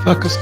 motherfuckers.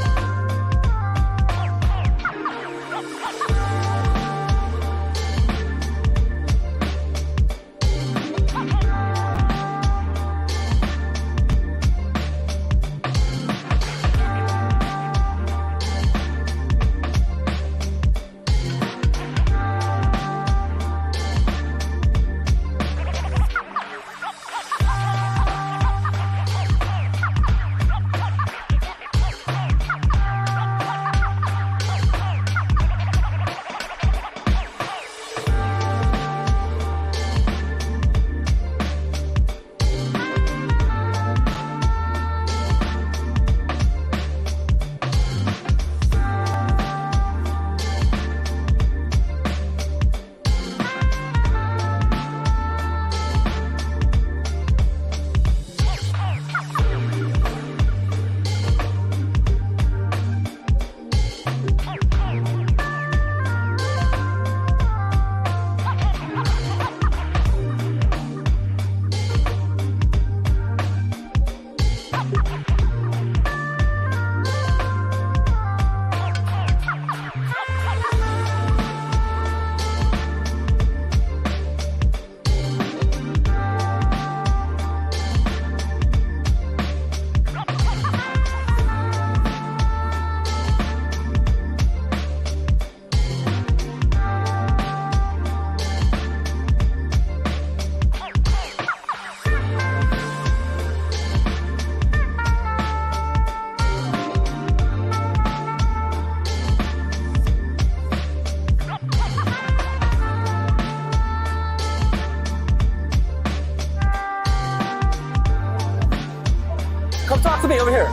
Come talk to me over here.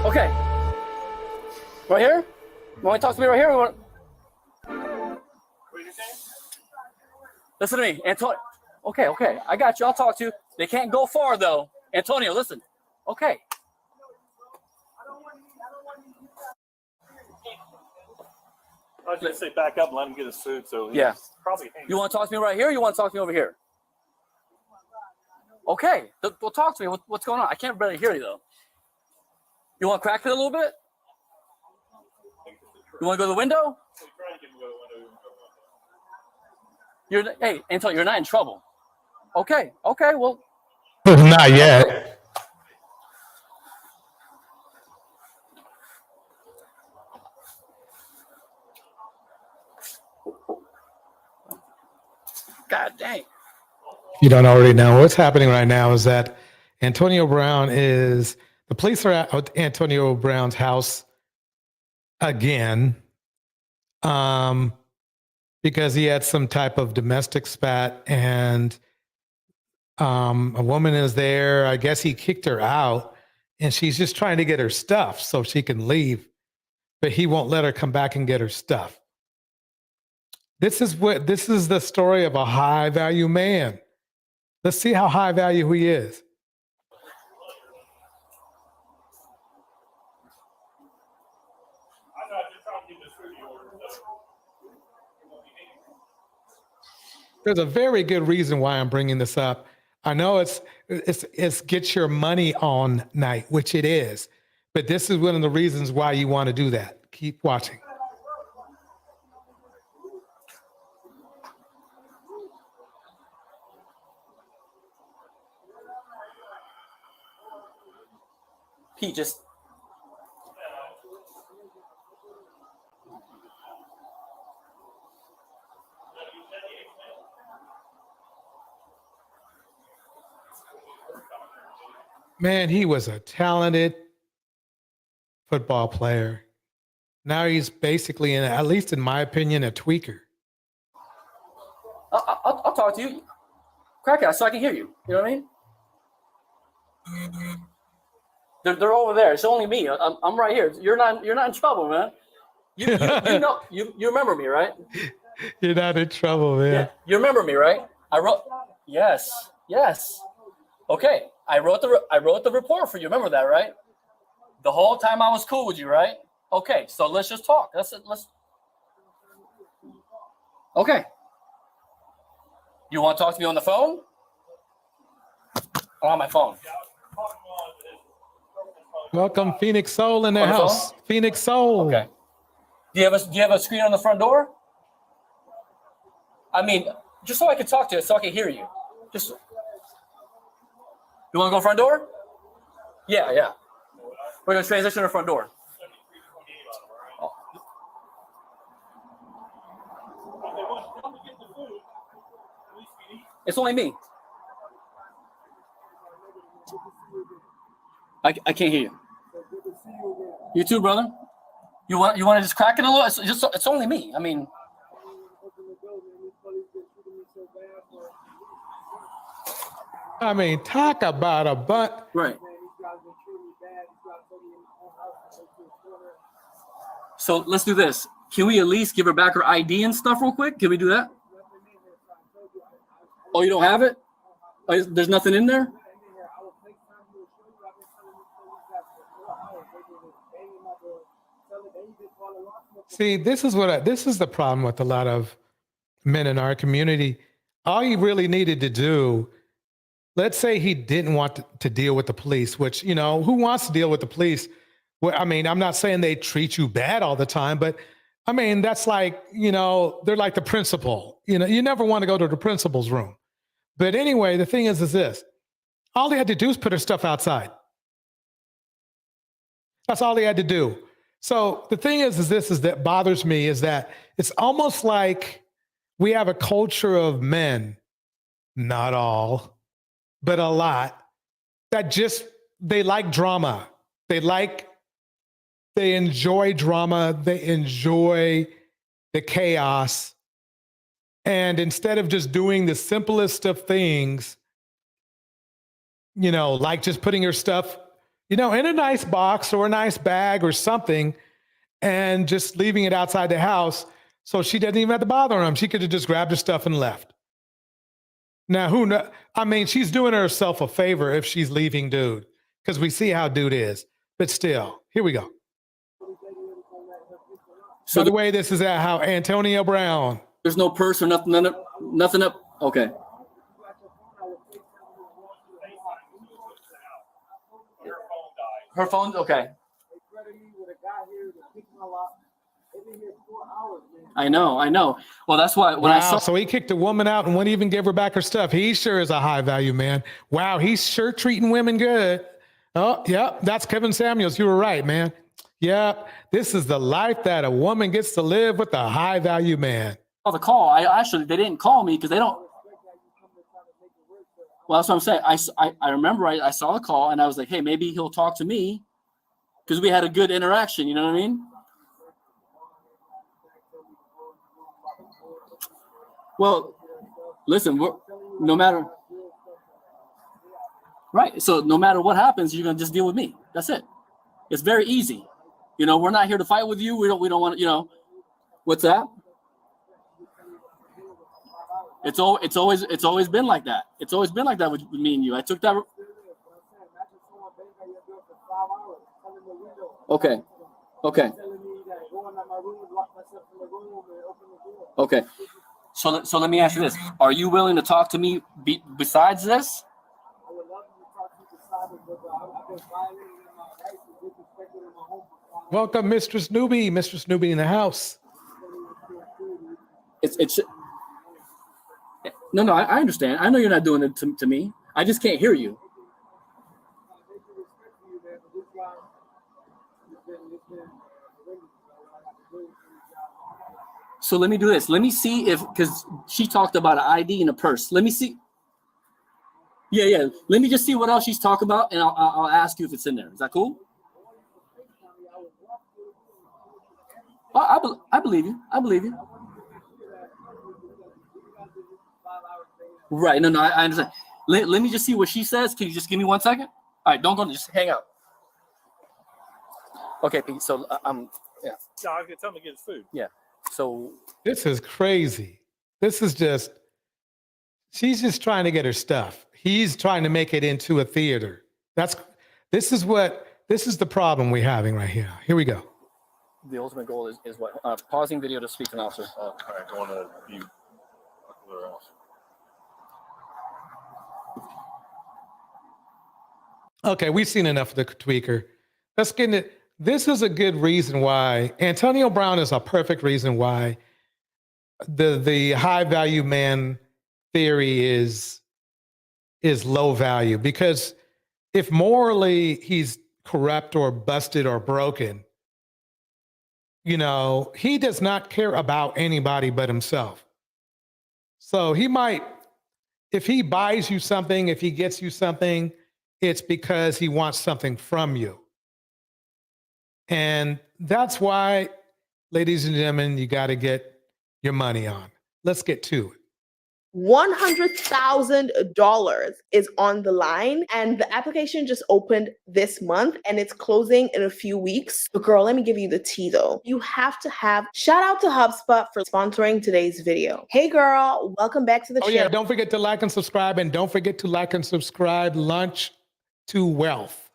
Okay. Right here? You want to talk to me right here? What did you say? Listen to me, Antonio. Okay. I got you. I'll talk to you. They can't go far, though. Antonio, listen. Okay. I was going to say back up and let him get his food. So yeah. Probably. You want to talk to me right here or you want to talk to me over here? Okay. Well, talk to me. What's going on? I can't really hear you, though. You want to crack it a little bit? You want to go to the window? Hey, Antonio, you're not in trouble. Okay, well. Not yet. God dang. You don't already know what's happening right now is that the police are at Antonio Brown's house again, because he had some type of domestic spat, and a woman is there. I guess he kicked her out, and she's just trying to get her stuff so she can leave, but he won't let her come back and get her stuff. This is the story of a high value man. Let's see how high value he is. There's a very good reason why I'm bringing this up. I know it's get your money on night, which it is, but this is one of the reasons why you want to do that. Keep watching. Pete, just. Man, he was a talented football player. Now he's basically, at least in my opinion, a tweaker. I'll talk to you. Crack it so I can hear you. You know what I mean? They're over there. It's only me. I'm right here. You're not in trouble, man. You know you remember me, right? You're not in trouble, man. Yeah, you remember me, right? I wrote. Yes. Okay. I wrote the report for you. Remember that, right? The whole time I was cool with you, right? Okay. So let's just talk. That's it. Okay. You want to talk to me on the phone? Or on my phone? Welcome, Phoenix Soul in the On the house. phone? Phoenix Soul. Okay. Do you have a screen on the front door? I mean, just so I can talk to you, so I can hear you. Just. You want to go front door? Yeah, yeah. We're gonna transition to the front door. Oh. It's only me. I can't hear you. You too, brother. You want to just crack it a little? It's only me. I mean. Talk about a butt. Right. So let's do this. Can we at least give her back her ID and stuff real quick? Can we do that? Oh, you don't have it? Oh, there's nothing in there? See, this is the problem with a lot of men in our community. All you really needed to do, let's say he didn't want to deal with the police, which, who wants to deal with the police? Well, I'm not saying they treat you bad all the time, but that's like, they're like the principal. You never want to go to the principal's room. But anyway, the thing is this. All he had to do is put her stuff outside. That's all he had to do. So the thing is that bothers me is that it's almost like we have a culture of men, not all, but a lot, that they like drama. They enjoy drama. They enjoy the chaos. And instead of just doing the simplest of things, like just putting your stuff, in a nice box or a nice bag or something, and just leaving it outside the house so she doesn't even have to bother him. She could have just grabbed her stuff and left. Now, she's doing herself a favor if she's leaving dude, because we see how dude is. But still, here we go. So the way this is at how Antonio Brown. There's no purse or nothing up. Okay. Her phone? Okay. I know. Well, that's why when I saw. So he kicked a woman out and wouldn't even give her back her stuff. He sure is a high value man. Wow, he's sure treating women good. Oh, yeah, that's Kevin Samuels. You were right, man. Yeah, this is the life that a woman gets to live with a high value man. Oh, the call. They didn't call me because they don't. Well, that's what I'm saying. I remember I saw the call and I was like, hey, maybe he'll talk to me because we had a good interaction. You know what I mean? Well, listen, no matter. Right. So no matter what happens, you're going to just deal with me. That's it. It's very easy. We're not here to fight with you. We don't want to, what's that? It's always been like that. It's always been like that with me and you. I took that. Okay. So let me ask you this: are you willing to talk to me besides this? Welcome, Mistress Newbie in the house. It's. No, I understand. I know you're not doing it to me. I just can't hear you. So let me do this. Let me see because she talked about an ID and a purse. Let me see. Yeah. Let me just see what else she's talking about, and I'll ask you if it's in there. Is that cool? I believe you. Right. No, I understand. Let me just see what she says. Can you just give me 1 second? All right, don't go. Just hang out. Okay, Pete. So yeah. No, I was gonna tell him to get his food. Yeah. So this is crazy. She's just trying to get her stuff. He's trying to make it into a theater. This is the problem we're having right here. Here we go. The ultimate goal is what? Pausing video to speak to an officer. Oh, all right, going to view. Where else? Okay, we've seen enough of the tweaker. let's get into this. Is a good reason why Antonio Brown is a perfect reason why the high value man theory is low value, because if morally he's corrupt or busted or broken, you know, he does not care about anybody but himself. So he might, if he buys you something, if he gets you something, it's because he wants something from you. And that's why, ladies and gentlemen, you got to get your money on. Let's get to it. $100,000 is on the line, and the application just opened this month and it's closing in a few weeks. But girl, let me give you the tea though. You have to have, shout out to HubSpot for sponsoring today's video. Hey girl, welcome back to the channel. Yeah, don't forget to like and subscribe, and don't forget to like and subscribe Lunch to Wealth.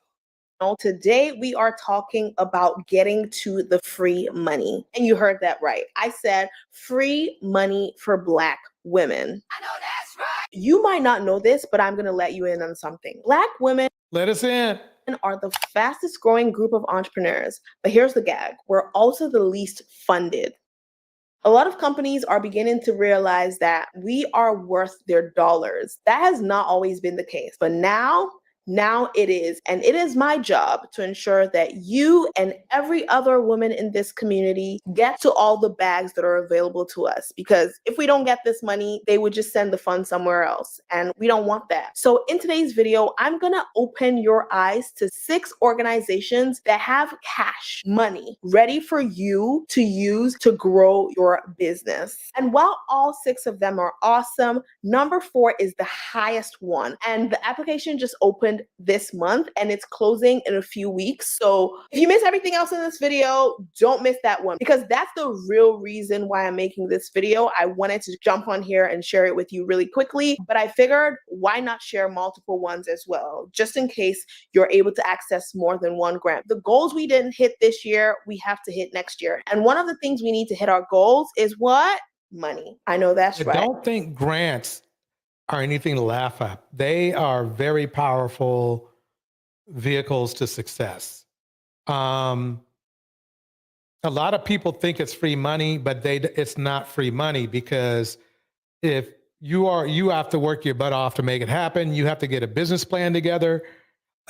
Today, we are talking about getting to the free money. And you heard that right. I said free money for Black women. I know that's right. You might not know this, but I'm going to let you in on something. Black women, let us in, are the fastest growing group of entrepreneurs. But here's the gag. We're also the least funded. A lot of companies are beginning to realize that we are worth their dollars. That has not always been the case, but now it is. And it is my job to ensure that you and every other woman in this community get to all the bags that are available to us. Because if we don't get this money, they would just send the funds somewhere else. And we don't want that. So in today's video, I'm going to open your eyes to 6 organizations that have cash money ready for you to use to grow your business. And while all 6 of them are awesome, number 4 is the highest one. And the application just opened this month and it's closing in a few weeks. So if you miss everything else in this video, don't miss that one, because that's the real reason why I'm making this video. I wanted to jump on here and share it with you really quickly, but I figured why not share multiple ones as well, just in case you're able to access more than one grant. The goals we didn't hit this year, we have to hit next year. And one of the things we need to hit our goals is what? Money. I know that's right. I don't think grants are anything to laugh at. They are very powerful vehicles to success. A lot of people think it's free money, but it's not free money, because if you have to work your butt off to make it happen. You have to get a business plan together.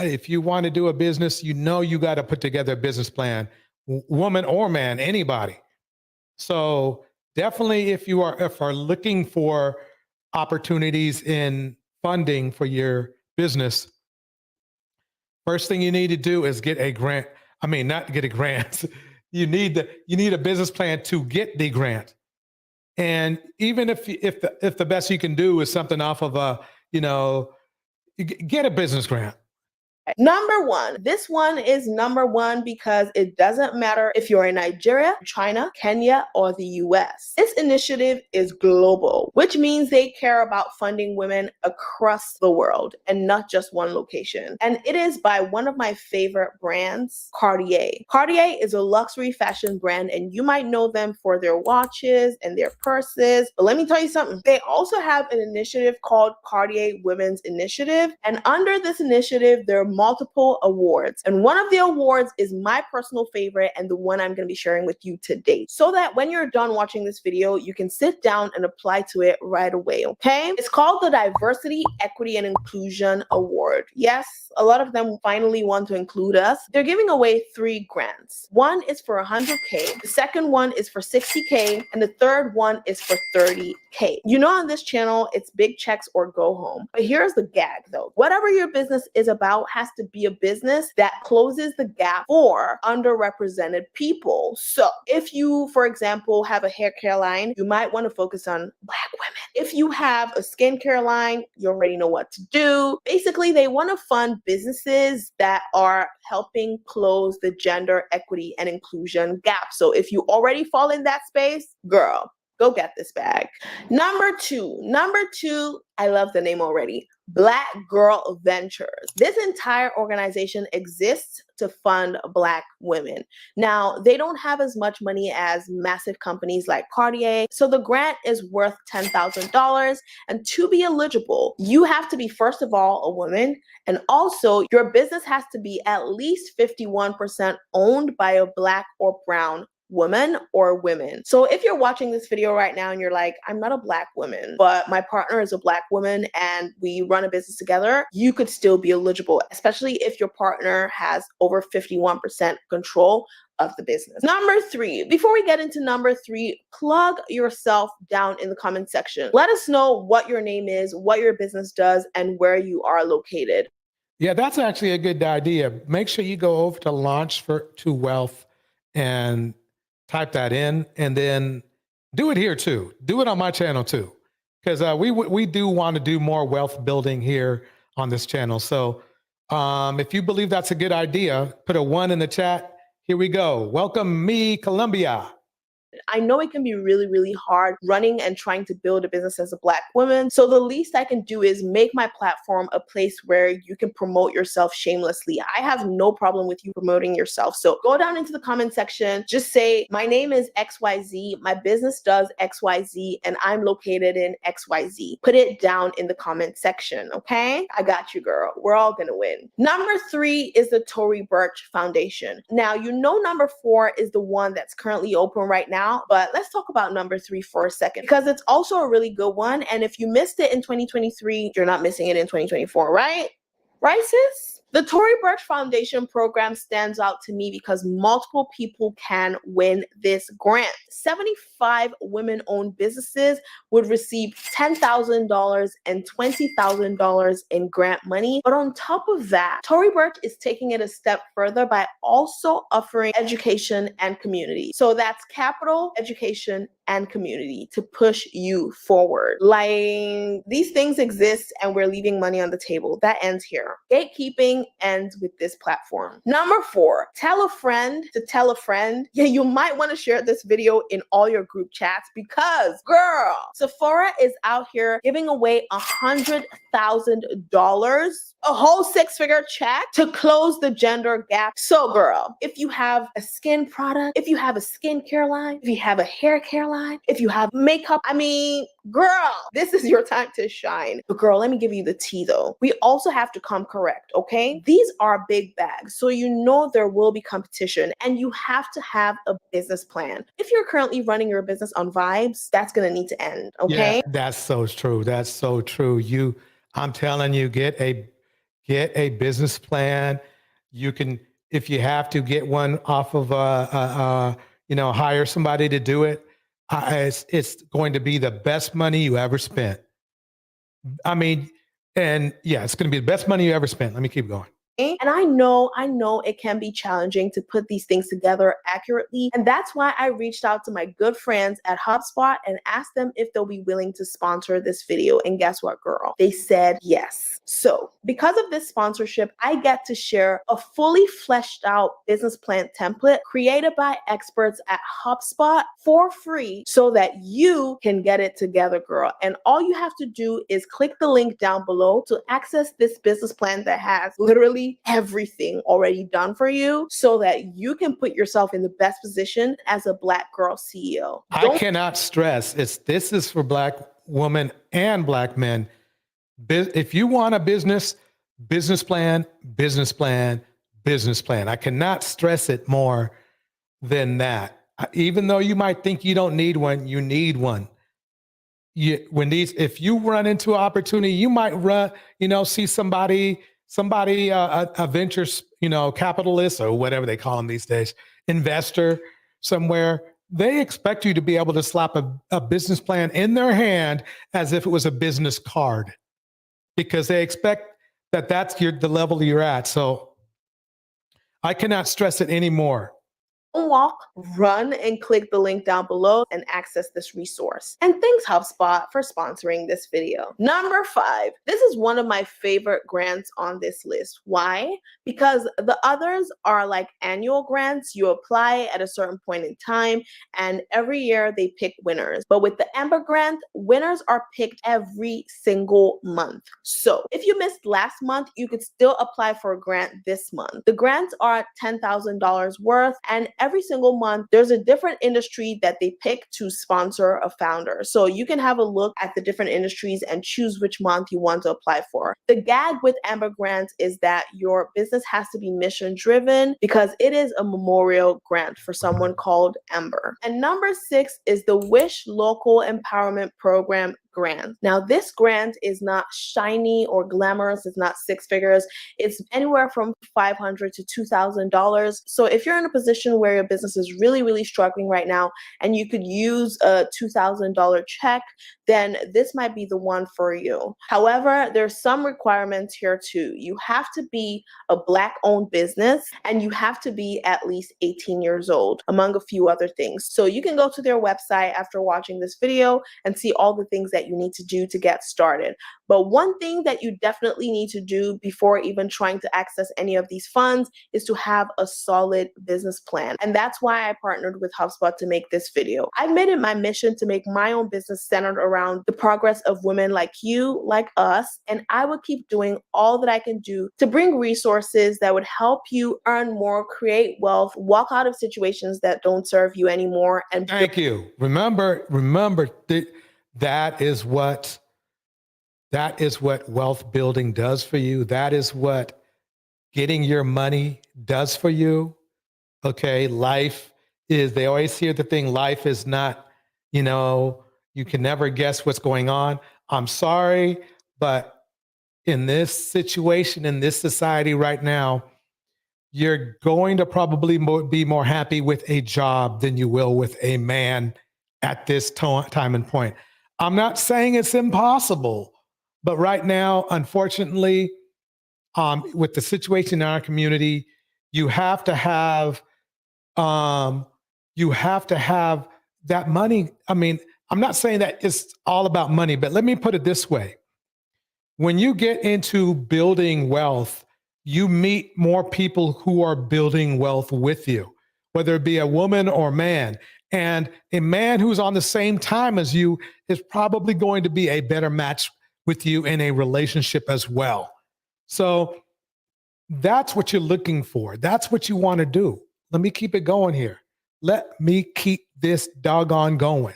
If you want to do a business, you got to put together a business plan, woman or man, anybody. So definitely, if you are looking for opportunities in funding for your business, first thing you need to do is get a grant. I mean, not get a grant. You need a business plan to get the grant. And even if the best you can do is something off of get a business grant. Number 1. This one is number 1 because it doesn't matter if you're in Nigeria, China, Kenya, or the US. This initiative is global, which means they care about funding women across the world and not just one location. And it is by one of my favorite brands, Cartier. Cartier is a luxury fashion brand, and you might know them for their watches and their purses. But let me tell you something. They also have an initiative called Cartier Women's Initiative. And under this initiative, there are multiple awards. And one of the awards is my personal favorite and the one I'm going to be sharing with you today, so that when you're done watching this video, you can sit down and apply to it right away, okay? It's called the Diversity, Equity, and Inclusion Award. Yes, a lot of them finally want to include us. They're giving away 3 grants. One is for 100K, the second one is for 60K, and the third one is for 30K. You know, on this channel, it's big checks or go home. But here's the gag though. Whatever your business is about has to be a business that closes the gap for underrepresented people. So if you, for example, have a hair care line, you might want to focus on Black women. If you have a skincare line, you already know what to do. Basically, they want to fund businesses that are helping close the gender equity and inclusion gap. So if you already fall in that space, girl, Go get this bag. Number two, I love the name already. Black Girl Ventures. This entire organization exists to fund Black women. Now, they don't have as much money as massive companies like Cartier, so the grant is worth $10,000. And to be eligible, you have to be, first of all, a woman, and also your business has to be at least 51% owned by a Black or brown woman or women. So if you're watching this video right now and you're like, I'm not a Black woman, but my partner is a Black woman and we run a business together, you could still be eligible, especially if your partner has over 51% control of the business. Number three, before we get into number three, plug yourself down in the comment section. Let us know what your name is, what your business does, and where you are located. Yeah, that's actually a good idea. Make sure you go over to Launch to Wealth and type that in, and then do it here too. Do it on my channel too, because we do want to do more wealth building here on this channel. So if you believe that's a good idea, put a 1 in the chat. Here we go. Welcome me, Colombia. I know it can be really, really hard running and trying to build a business as a Black woman. So the least I can do is make my platform a place where you can promote yourself shamelessly. I have no problem with you promoting yourself. So go down into the comment section, just say, my name is XYZ, my business does XYZ, and I'm located in XYZ. Put it down in the comment section, okay? I got you, girl. We're all gonna win. Number three is the Tory Burch Foundation. Now, you know number four is the one that's currently open right now, but let's talk about number three for a second, because it's also a really good one. And if you missed it in 2023, you're not missing it in 2024, right? Right, sis? The Tory Burch Foundation program stands out to me because multiple people can win this grant. 75 women-owned businesses would receive $10,000 and $20,000 in grant money. But on top of that, Tory Burch is taking it a step further by also offering education and community. So that's capital, education, and community to push you forward. Like, these things exist and we're leaving money on the table. That ends here. Gatekeeping ends with this platform. Number four, tell a friend to tell a friend. Yeah, you might want to share this video in all your group chats because, girl, Sephora is out here giving away $100,000, a whole 6-figure check to close the gender gap. So, girl, if you have a skin product, if you have a skincare line, if you have a hair care line, if you have makeup, I mean, girl, this is your time to shine. But girl, let me give you the tea though. We also have to come correct, okay? These are big bags, so you know there will be competition and you have to have a business plan. If you're currently running your business on vibes, that's gonna need to end, okay? Yeah, that's so true. That's so true. I'm telling you, get a business plan. You can, if you have to, get one off of hire somebody to do it. It's going to be the best money you ever spent. I mean, and yeah, it's going to be the best money you ever spent. Let me keep going. And I know it can be challenging to put these things together accurately. And that's why I reached out to my good friends at HubSpot and asked them if they'll be willing to sponsor this video. And guess what, girl? They said yes. So because of this sponsorship, I get to share a fully fleshed out business plan template created by experts at HubSpot for free so that you can get it together, girl. And all you have to do is click the link down below to access this business plan that has literally everything already done for you so that you can put yourself in the best position as a Black girl CEO. I cannot stress this is for Black women and Black men. If you want a business plan. I cannot stress it more than that. Even though you might think you don't need one, you need one. If you run into an opportunity, you might see somebody, a venture, capitalist or whatever they call them these days, investor somewhere. They expect you to be able to slap a business plan in their hand as if it was a business card, because they expect that's the level you're at. So I cannot stress it anymore. walk, run, and click the link down below and access this resource. And thanks HubSpot for sponsoring this video. Number 5, this is one of my favorite grants on this list. Why? Because the others are like annual grants. You apply at a certain point in time, and every year they pick winners. But with the Amber grant, winners are picked every single month. So if you missed last month, you could still apply for a grant this month. The grants are $10,000 worth, and every single month there's a different industry that they pick to sponsor a founder. So you can have a look at the different industries and choose which month you want to apply for. The gag with Amber grants is that your business has to be mission driven because it is a memorial grant for someone called Amber. And number 6 is the Wish Local Empowerment Program grant. Now, this grant is not shiny or glamorous. It's not 6 figures. It's anywhere from $500 to $2,000. So if you're in a position where your business is really, really struggling right now and you could use a $2,000 check, then this might be the one for you. However, there's some requirements here too. You have to be a Black-owned business and you have to be at least 18 years old, among a few other things. So you can go to their website after watching this video and see all the things that you need to do to get started. But one thing that you definitely need to do before even trying to access any of these funds is to have a solid business plan. And that's why I partnered with HubSpot to make this video. I've made it my mission to make my own business centered around the progress of women like you, like us, and I will keep doing all that I can do to bring resources that would help you earn more, create wealth, walk out of situations that don't serve you anymore. And thank you. Remember that is what wealth building does for you. That is what getting your money does for you. Okay. Life is, they always hear the thing, life is not, you can never guess what's going on. I'm sorry, but in this situation, in this society right now, you're going to probably be more happy with a job than you will with a man at this time and point. I'm not saying it's impossible, but right now, unfortunately, with the situation in our community, you have to have that money. I mean, I'm not saying that it's all about money, but let me put it this way. When you get into building wealth, you meet more people who are building wealth with you, whether it be a woman or man. And a man who's on the same time as you is probably going to be a better match with you in a relationship as well. So that's what you're looking for. That's what you want to do. Let me keep it going here. Let me keep this doggone going.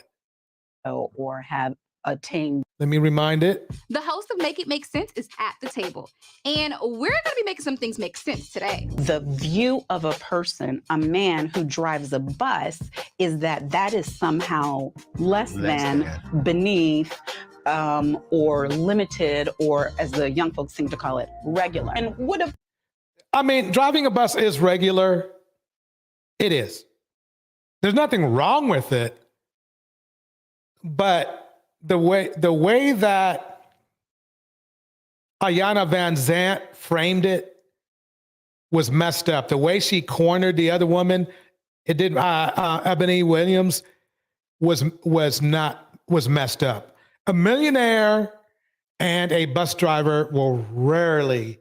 Or have attained. Let me remind it. The host of Make It Make Sense is at the table, and we're going to be making some things make sense today. The view of a person, a man who drives a bus, is that is somehow less than, beneath, or limited, or as the young folks seem to call it, regular. And driving a bus is regular. It is. There's nothing wrong with it. But the way that Ayanna Van Zant framed it was messed up. The way she cornered the other woman, it did. Ebony Williams was messed up. A millionaire and a bus driver will rarely.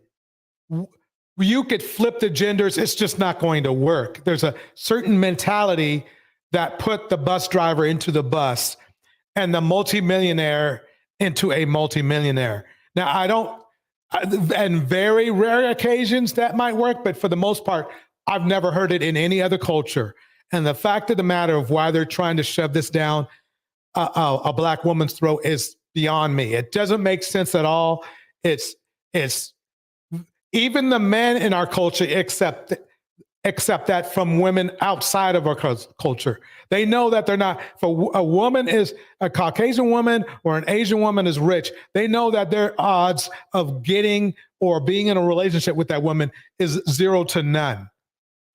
You could flip the genders. It's just not going to work. There's a certain mentality that put the bus driver into the bus and the multimillionaire into a multimillionaire. Now, and very rare occasions that might work, but for the most part, I've never heard it in any other culture. And the fact of the matter of why they're trying to shove this down a Black woman's throat is beyond me. It doesn't make sense at all. It's even the men in our culture accept that from women outside of our culture. They know that they're not, if a woman is a Caucasian woman or an Asian woman is rich, they know that their odds of getting or being in a relationship with that woman is 0 to none.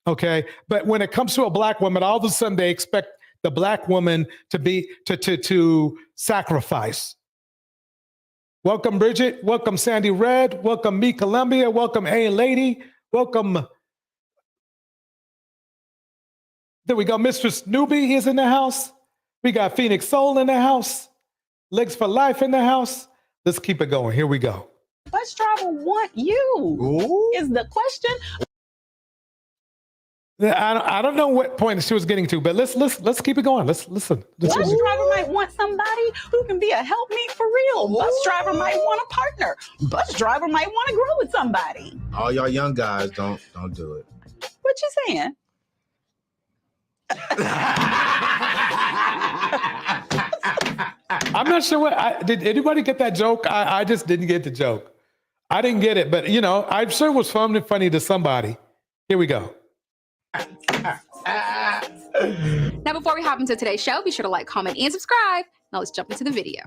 Okay. But when it comes to a Black woman, all of a sudden they expect the Black woman to sacrifice. Welcome, Bridget. Welcome, Sandy Red. Welcome, Me Columbia. Welcome, A Lady. Welcome, There we go. Mistress Newbie is in the house. We got Phoenix Soul in the house. Legs for Life in the house. Let's keep it going. Here we go. Bus driver want you Ooh. is the question. I don't know what point she was getting to, but let's keep it going. Let's listen. Bus driver might want somebody who can be a helpmate for real. Bus driver might want a partner. Bus driver might want to grow with somebody. All y'all young guys, don't do it. What you saying? I'm not sure what did anybody get that joke? I just didn't get the joke. I didn't get it, but I'm sure it was funny to somebody. Here we go. Now, before we hop into today's show, be sure to like, comment, and subscribe. Now let's jump into the video.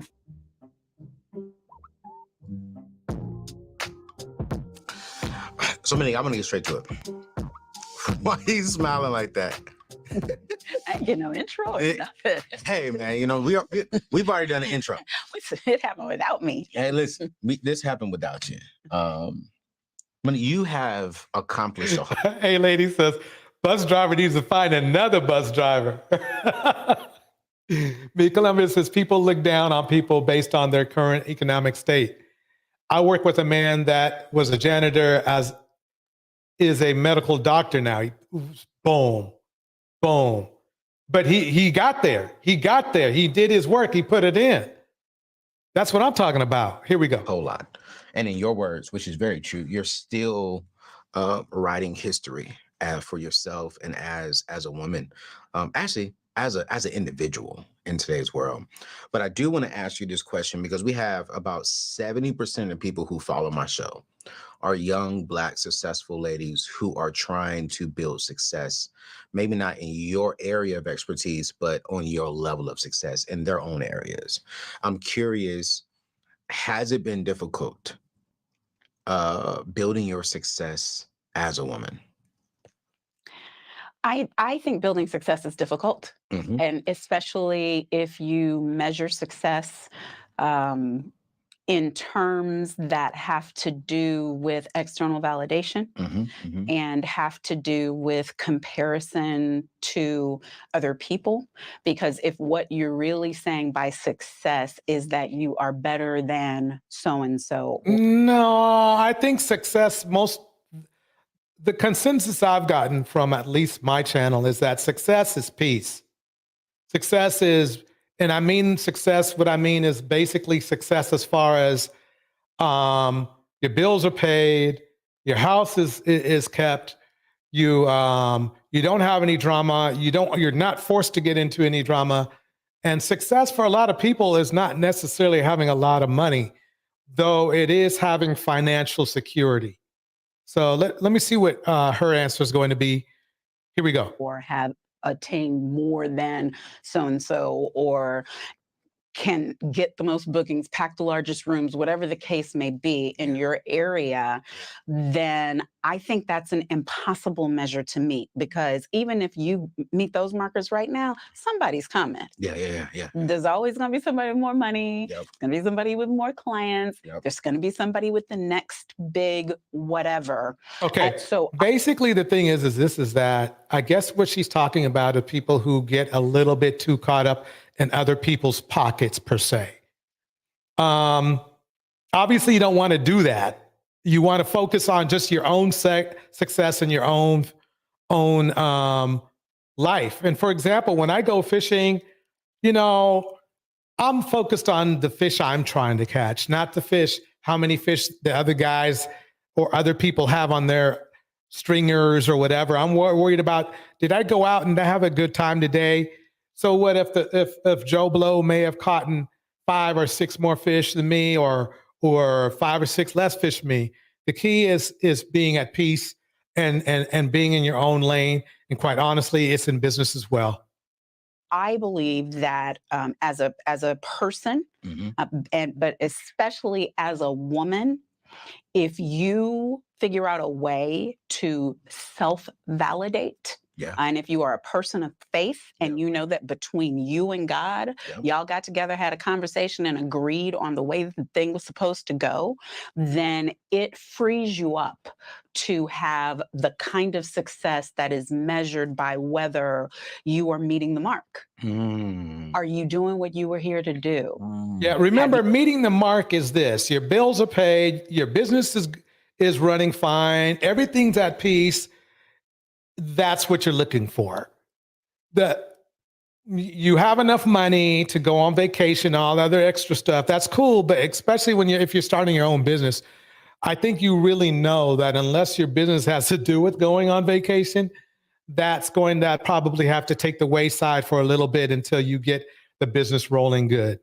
So, Monique, I'm gonna get straight to it. Why are you smiling like that? I ain't get no intro or nothing. Hey, man, we've already done an intro. It happened without me. Hey, listen, this happened without you. Monique, you have accomplished a whole. Hey, lady says, bus driver needs to find another bus driver. B. Columbia says, people look down on people based on their current economic state. I work with a man that was a janitor, is a medical doctor now. Boom. But he got there. He did his work. He put it in. That's what I'm talking about. Here we go. Whole lot. And in your words, which is very true, you're still writing history for yourself and as a woman, actually as an individual in today's world. But I do want to ask you this question because we have about 70% of people who follow my show are young, Black, successful ladies who are trying to build success, maybe not in your area of expertise, but on your level of success in their own areas. I'm curious, has it been difficult building your success as a woman? I think building success is difficult, and especially if you measure success in terms that have to do with external validation and have to do with comparison to other people. Because if what you're really saying by success is that you are better than so-and-so. No, I think the consensus I've gotten from at least my channel is that success is peace. Success is, and I mean success, what I mean is basically success as far as your bills are paid, your house is kept, you don't have any drama, you're not forced to get into any drama. And success for a lot of people is not necessarily having a lot of money, though it is having financial security. So let me see what her answer is going to be. Here we go. Or have attained more than so-and-so, or can get the most bookings, pack the largest rooms, whatever the case may be in your area, then I think that's an impossible measure to meet, because even if you meet those markers right now, somebody's coming. Yeah. There's always going to be somebody with more money. Yep. There's going to be somebody with more clients. Yep. There's going to be somebody with the next big whatever. Okay. And so basically the thing is that I guess what she's talking about are people who get a little bit too caught up in other people's pockets per se. Obviously you don't want to do that. You want to focus on just your own success and your own life. And for example, when I go fishing, I'm focused on the fish I'm trying to catch, not the fish, how many fish the other guys or other people have on their stringers or whatever. I'm worried about, did I go out and have a good time today? So what if Joe Blow may have caught 5 or 6 more fish than me, or 5 or 6 less fish than me? The key is being at peace and being in your own lane. And quite honestly, it's in business as well. I believe that as a person, but especially as a woman, if you figure out a way to self-validate Yeah. And if you are a person of faith and you know that between you and God, y'all got together, had a conversation and agreed on the way the thing was supposed to go, then it frees you up to have the kind of success that is measured by whether you are meeting the mark. Are you doing what you were here to do? Yeah, remember, meeting the mark is this: your bills are paid, your business is running fine, everything's at peace. That's what you're looking for. You have enough money to go on vacation, all the other extra stuff. That's cool, but especially if you're starting your own business, I think you really know that unless your business has to do with going on vacation, that's going to probably have to take the wayside for a little bit until you get the business rolling good.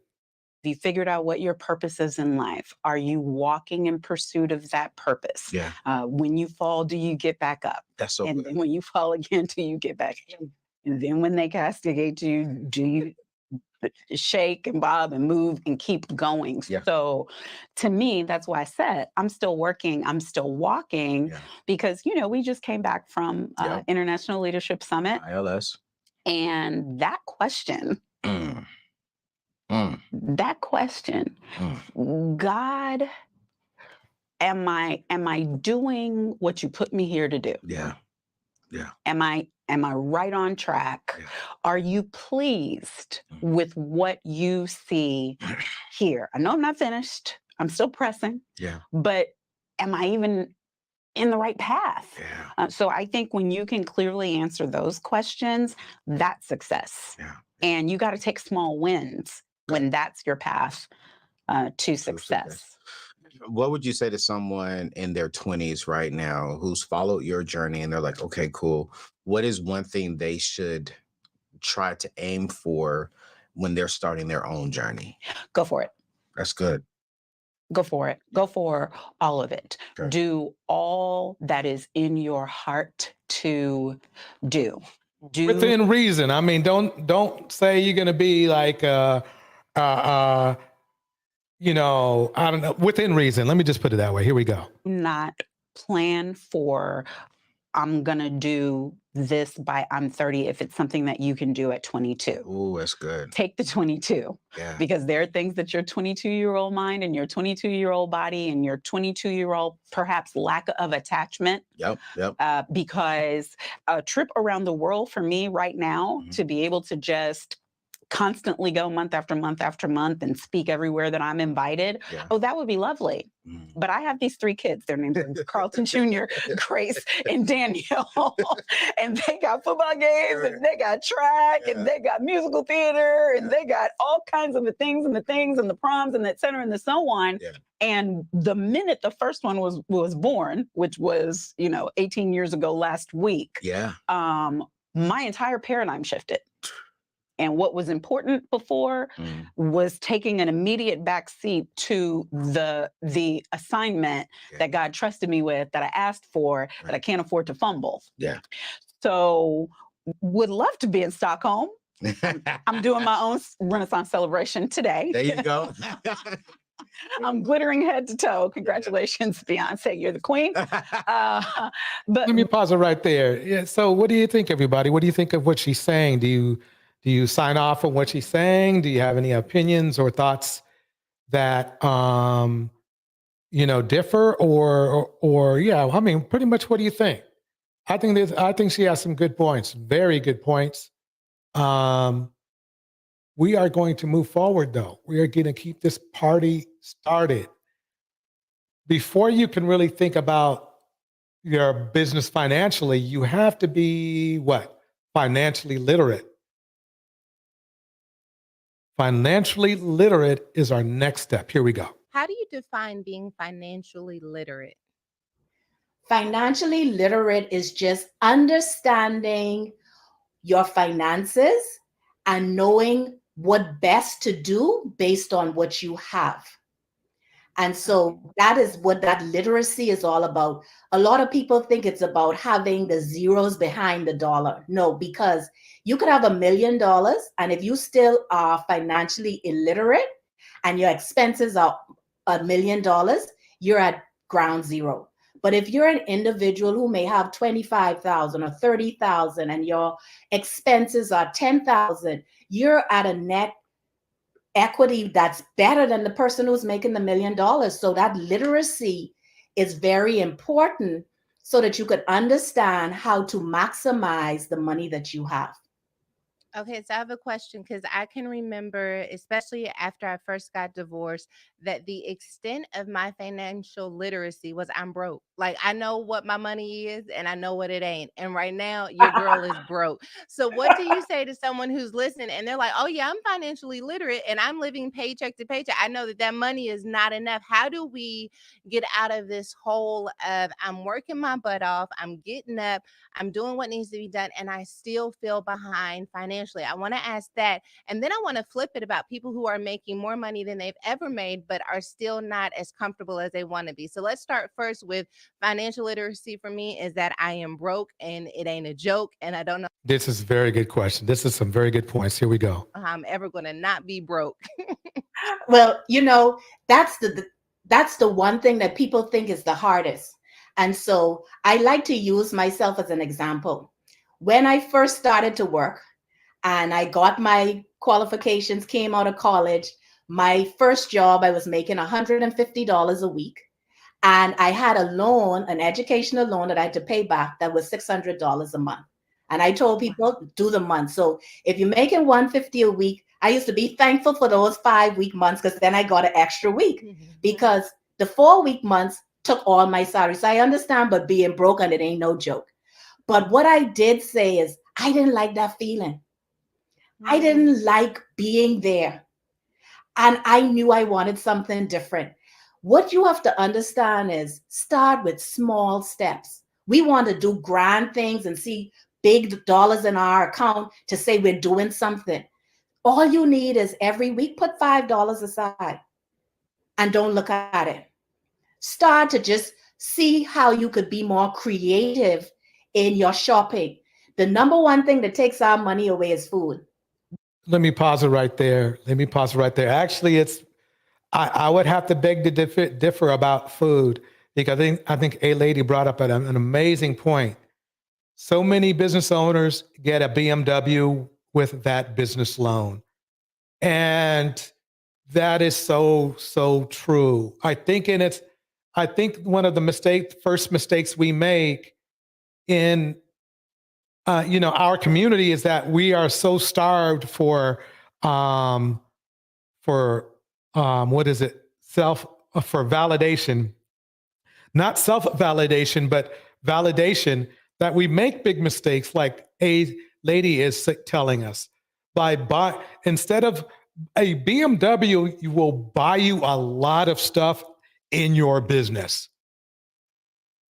Have you figured out what your purpose is in life? Are you walking in pursuit of that purpose? Yeah. When you fall, do you get back up? That's so And good. then when you fall again, do you get back in? And then when they castigate you, do you shake and bob and move and keep going? Yeah. So to me, that's why I said I'm still working, I'm still walking, because, we just came back from International Leadership Summit. ILS. And that question, God, am I doing what you put me here to do? Yeah. Yeah. Am I right on track? Yeah. Are you pleased with what you see here? I know I'm not finished. I'm still pressing. Yeah. But am I even in the right path? Yeah. So I think when you can clearly answer those questions, that's success. Yeah. And you got to take small wins when that's your path to success. What would you say to someone in their 20s right now who's followed your journey and they're like, okay, cool. What is one thing they should try to aim for when they're starting their own journey? Go for it. That's good. Go for it. Go for all of it. Okay. Do all that is in your heart to do. Within reason. I mean, don't say you're going to be like, I don't know, within reason. Let me just put it that way. Here we go. Not plan for, I'm going to do this by I'm 30 if it's something that you can do at 22. Ooh, that's good. Take the 22. Yeah. Because there are things that your 22-year-old mind and your 22-year-old body and your 22-year-old perhaps lack of attachment. Yep. Because a trip around the world for me right now, to be able to just constantly go month after month after month and speak everywhere that I'm invited. Yeah. Oh, that would be lovely. But I have these 3 kids. Their names are Carlton Jr., Grace, and Danielle. And they got football games, and they got track, and they got musical theater, and they got all kinds of the things and the proms and et cetera and the so on. Yeah. And the minute the first one was born, which was, 18 years ago last week, my entire paradigm shifted. And what was important before was taking an immediate backseat to the assignment that God trusted me with, that I asked for, that I can't afford to fumble. Yeah. So would love to be in Stockholm. I'm doing my own Renaissance celebration today. There you go. I'm glittering head to toe. Congratulations, Beyonce. You're the queen. But Let me pause it right there. Yeah, so what do you think, everybody? What do you think of what she's saying? Do you sign off on what she's saying? Do you have any opinions or thoughts that differ? Or yeah, I mean, pretty much, what do you think? I think she has some good points, very good points. We are going to move forward, though. We are going to keep this party started. Before you can really think about your business financially, you have to be what? Financially literate. Financially literate is our next step. Here we go. How do you define being financially literate? Financially literate is just understanding your finances and knowing what best to do based on what you have. And so that is what that literacy is all about. A lot of people think it's about having the zeros behind the dollar. No, because you could have $1 million, and if you still are financially illiterate and your expenses are $1 million, you're at ground zero. But if you're an individual who may have 25,000 or 30,000 and your expenses are 10,000, you're at a net equity that's better than the person who's making the $1 million. So that literacy is very important so that you could understand how to maximize the money that you have. Okay, so I have a question because I can remember, especially after I first got divorced, that the extent of my financial literacy was I'm broke. Like I know what my money is and I know what it ain't. And right now, your girl is broke. So what do you say to someone who's listening and they're like, oh, yeah, I'm financially literate and I'm living paycheck to paycheck. I know that that money is not enough. How do we get out of this hole of I'm working my butt off, I'm getting up, I'm doing what needs to be done, and I still feel behind financially? I want to ask that. And then I want to flip it about people who are making more money than they've ever made, but are still not as comfortable as they want to be. So let's start first with financial literacy. For me, is that I am broke and it ain't a joke. And I don't know This is a very good question. This is some very good points. Here we go. how I'm ever going to not be broke. Well, that's the one thing that people think is the hardest. And so I like to use myself as an example. When I first started to work and I got my qualifications, came out of college, my first job, I was making $150 a week. And I had a loan, an educational loan that I had to pay back that was $600 a month. And I told people, do the month. So if you're making $150 a week, I used to be thankful for those 5-week months because then I got an extra week because the 4-week months took all my salary. So I understand, but being broke and it ain't no joke. But what I did say is I didn't like that feeling. I didn't like being there. And I knew I wanted something different. What you have to understand is start with small steps. We want to do grand things and see big dollars in our account to say we're doing something. All you need is every week, put $5 aside and don't look at it. Start to just see how you could be more creative in your shopping. The number one thing that takes our money away is food. Let me pause it right there. Actually, I would have to beg to differ about food because I think a lady brought up an amazing point. So many business owners get a BMW with that business loan. And that is so true. I think one of the first mistakes we make in our community is that we are so starved for what is it? For validation, not self-validation, but validation, that we make big mistakes like a lady is telling us. Instead of a BMW, you will buy you a lot of stuff in your business.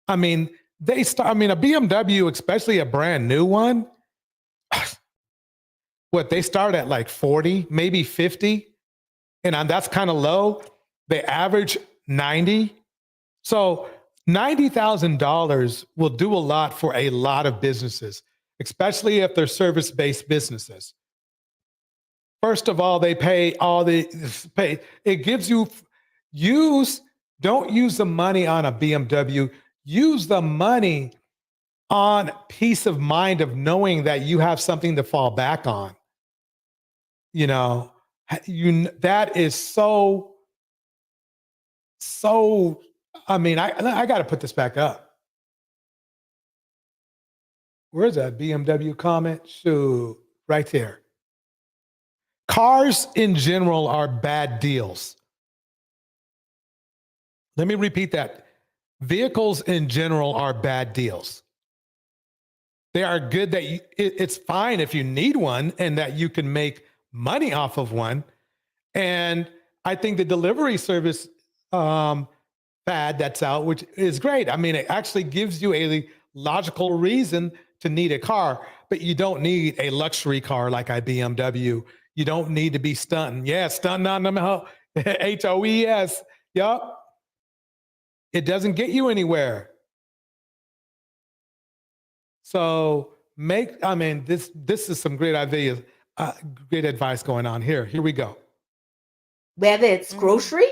I mean, a BMW, especially a brand new one, they start at like 40, maybe 50. And that's kind of low. They average 90. So $90,000 will do a lot for a lot of businesses, especially if they're service-based businesses. First of all, they pay It gives you don't use the money on a BMW. Use the money on peace of mind of knowing that you have something to fall back on. That is so. I got to put this back up. Where's that BMW comment? Shoot, right there. Cars in general are bad deals. Let me repeat that. Vehicles in general are bad deals. They are good it's fine if you need one and that you can make money off of one. And I think the delivery service fad that's out, which is great. I mean, it actually gives you a logical reason to need a car, but you don't need a luxury car like a BMW. You don't need to be stunting. Yeah, stunting on them HOES. Yup. It doesn't get you anywhere. So this is some great ideas, great advice going on here. Here we go. Whether it's grocery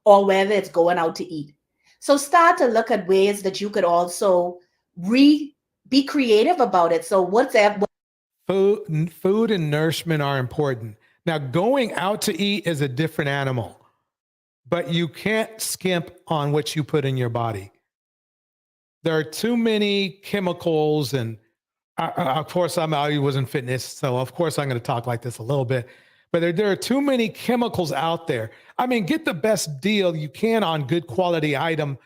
or whether it's going out to eat. So start to look at ways that you could also be creative about it. So what's that? Food and nourishment are important. Now, going out to eat is a different animal, but you can't skimp on what you put in your body. There are too many chemicals, and of course, I was in fitness, so of course I'm going to talk like this a little bit. But there are too many chemicals out there. I mean, get the best deal you can on good quality item,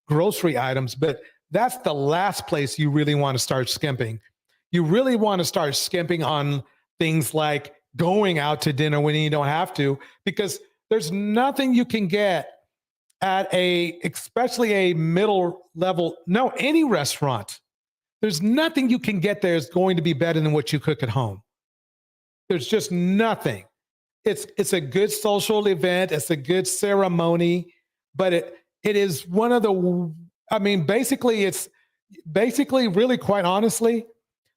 grocery items, but that's the last place you really want to start skimping. You really want to start skimping on things like going out to dinner when you don't have to, because there's nothing you can get at especially a middle level, any restaurant. There's nothing you can get there is going to be better than what you cook at home. There's just nothing. It's a good social event. It's a good ceremony, but it is one of the, basically really quite honestly,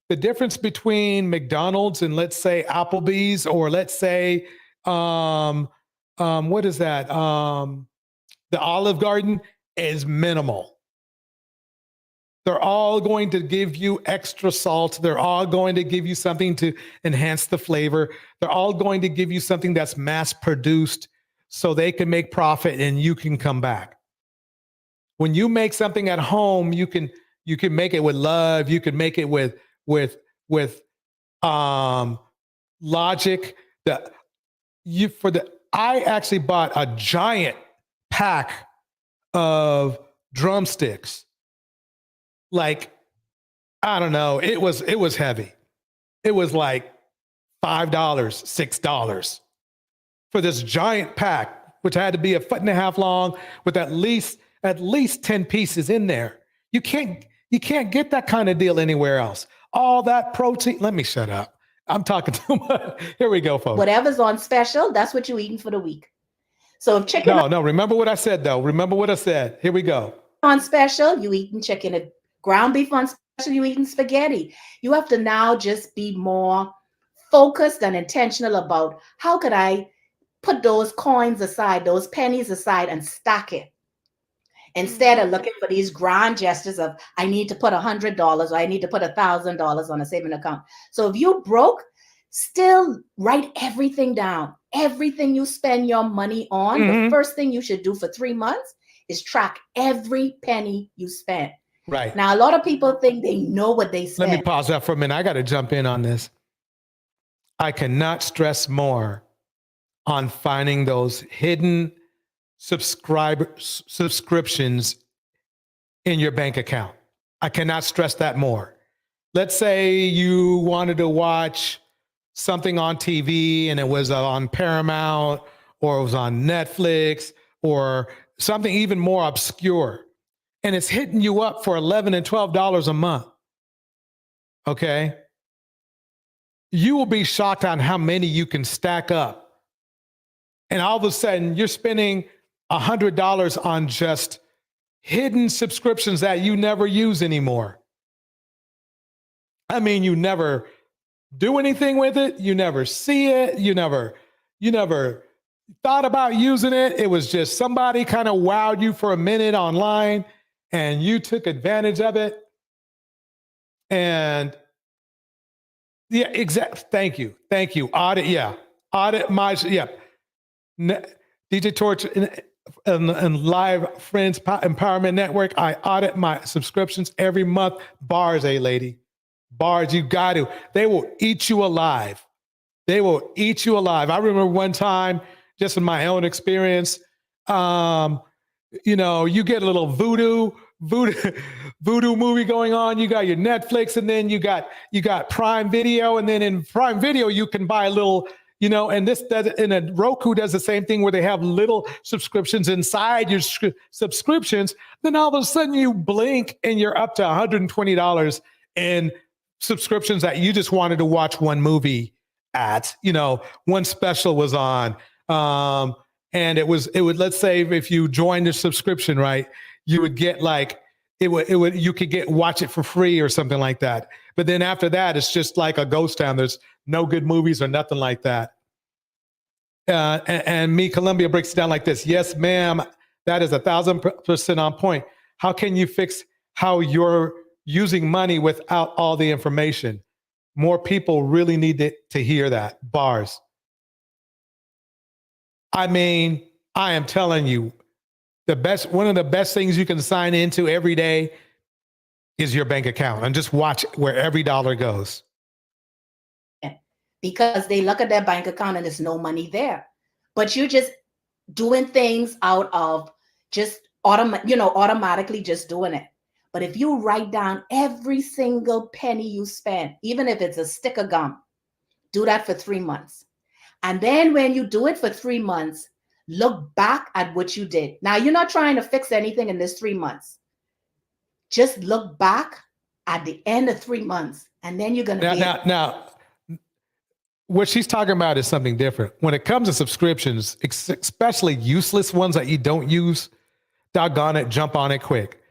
the difference between McDonald's and let's say Applebee's, or let's say, what is that? The Olive Garden is minimal. They're all going to give you extra salt. They're all going to give you something to enhance the flavor. They're all going to give you something that's mass produced so they can make profit and you can come back. When you make something at home, you can make it with love. You can make it with logic. I actually bought a giant pack of drumsticks. Like, I don't know, it was heavy. It was like $5, $6 for this giant pack, which had to be 1.5 feet long with at least 10 pieces in there. You can't get that kind of deal anywhere else. All that protein. Let me shut up. I'm talking too much. Here we go, folks. Whatever's on special, that's what you're eating for the week. So if chicken No, remember what I said though. Remember what I said. Here we go. On special, you eating chicken. If ground beef on special, you eating spaghetti. You have to now just be more focused and intentional about how could I put those coins aside, those pennies aside, and stack it. Instead of looking for these grand gestures of I need to put $100 or I need to put $1,000 on a saving account. So if you broke, still write everything down. Everything you spend your money on, the first thing you should do for 3 months is track every penny you spent. Right. Now, a lot of people think they know what they spend. Let me pause that for a minute. I got to jump in on this. I cannot stress more on finding those hidden subscriptions in your bank account. I cannot stress that more. Let's say you wanted to watch something on TV and it was on Paramount or it was on Netflix or something even more obscure, and it's hitting you up for $11 and $12 a month. Okay. You will be shocked on how many you can stack up. And all of a sudden you're spending $100 on just hidden subscriptions that you never use anymore. I mean, you never do anything with it. You never see it. You never thought about using it. It was just somebody kind of wowed you for a minute online and you took advantage of it. And yeah, exactly. Thank you. Audit my, DJ Torch and Live Friends Empowerment Network. I audit my subscriptions every month. Bars, lady. Bars, you got to. They will eat you alive. They will eat you alive. I remember one time, just in my own experience, you get a little voodoo movie going on. You got your Netflix, and then you got Prime Video, and then in Prime Video you can buy a little, and this does, and a Roku does the same thing where they have little subscriptions inside your subscriptions. Then all of a sudden you blink and you're up to $120 in subscriptions that you just wanted to watch one movie at. One special was on, and it would, let's say if you joined the subscription, right, you would get like you could watch it for free or something like that. But then after that, it's just like a ghost town. There's no good movies or nothing like that. And Me Columbia breaks it down like this. Yes, ma'am. That is 1,000% on point. How can you fix how you're using money without all the information? More people really need to hear that. Bars. I mean, I am telling you, one of the best things you can sign into every day is your bank account, and just watch where every dollar goes. Because they look at their bank account and there's no money there. But you're just doing things out of just automatically just doing it. But if you write down every single penny you spend, even if it's a stick of gum, do that for 3 months. And then when you do it for 3 months, look back at what you did. Now, you're not trying to fix anything in this 3 months. Just look back at the end of 3 months, and then you're going to Now, what she's talking about is something different. When it comes to subscriptions, especially useless ones that you don't use, doggone it, jump on it quick.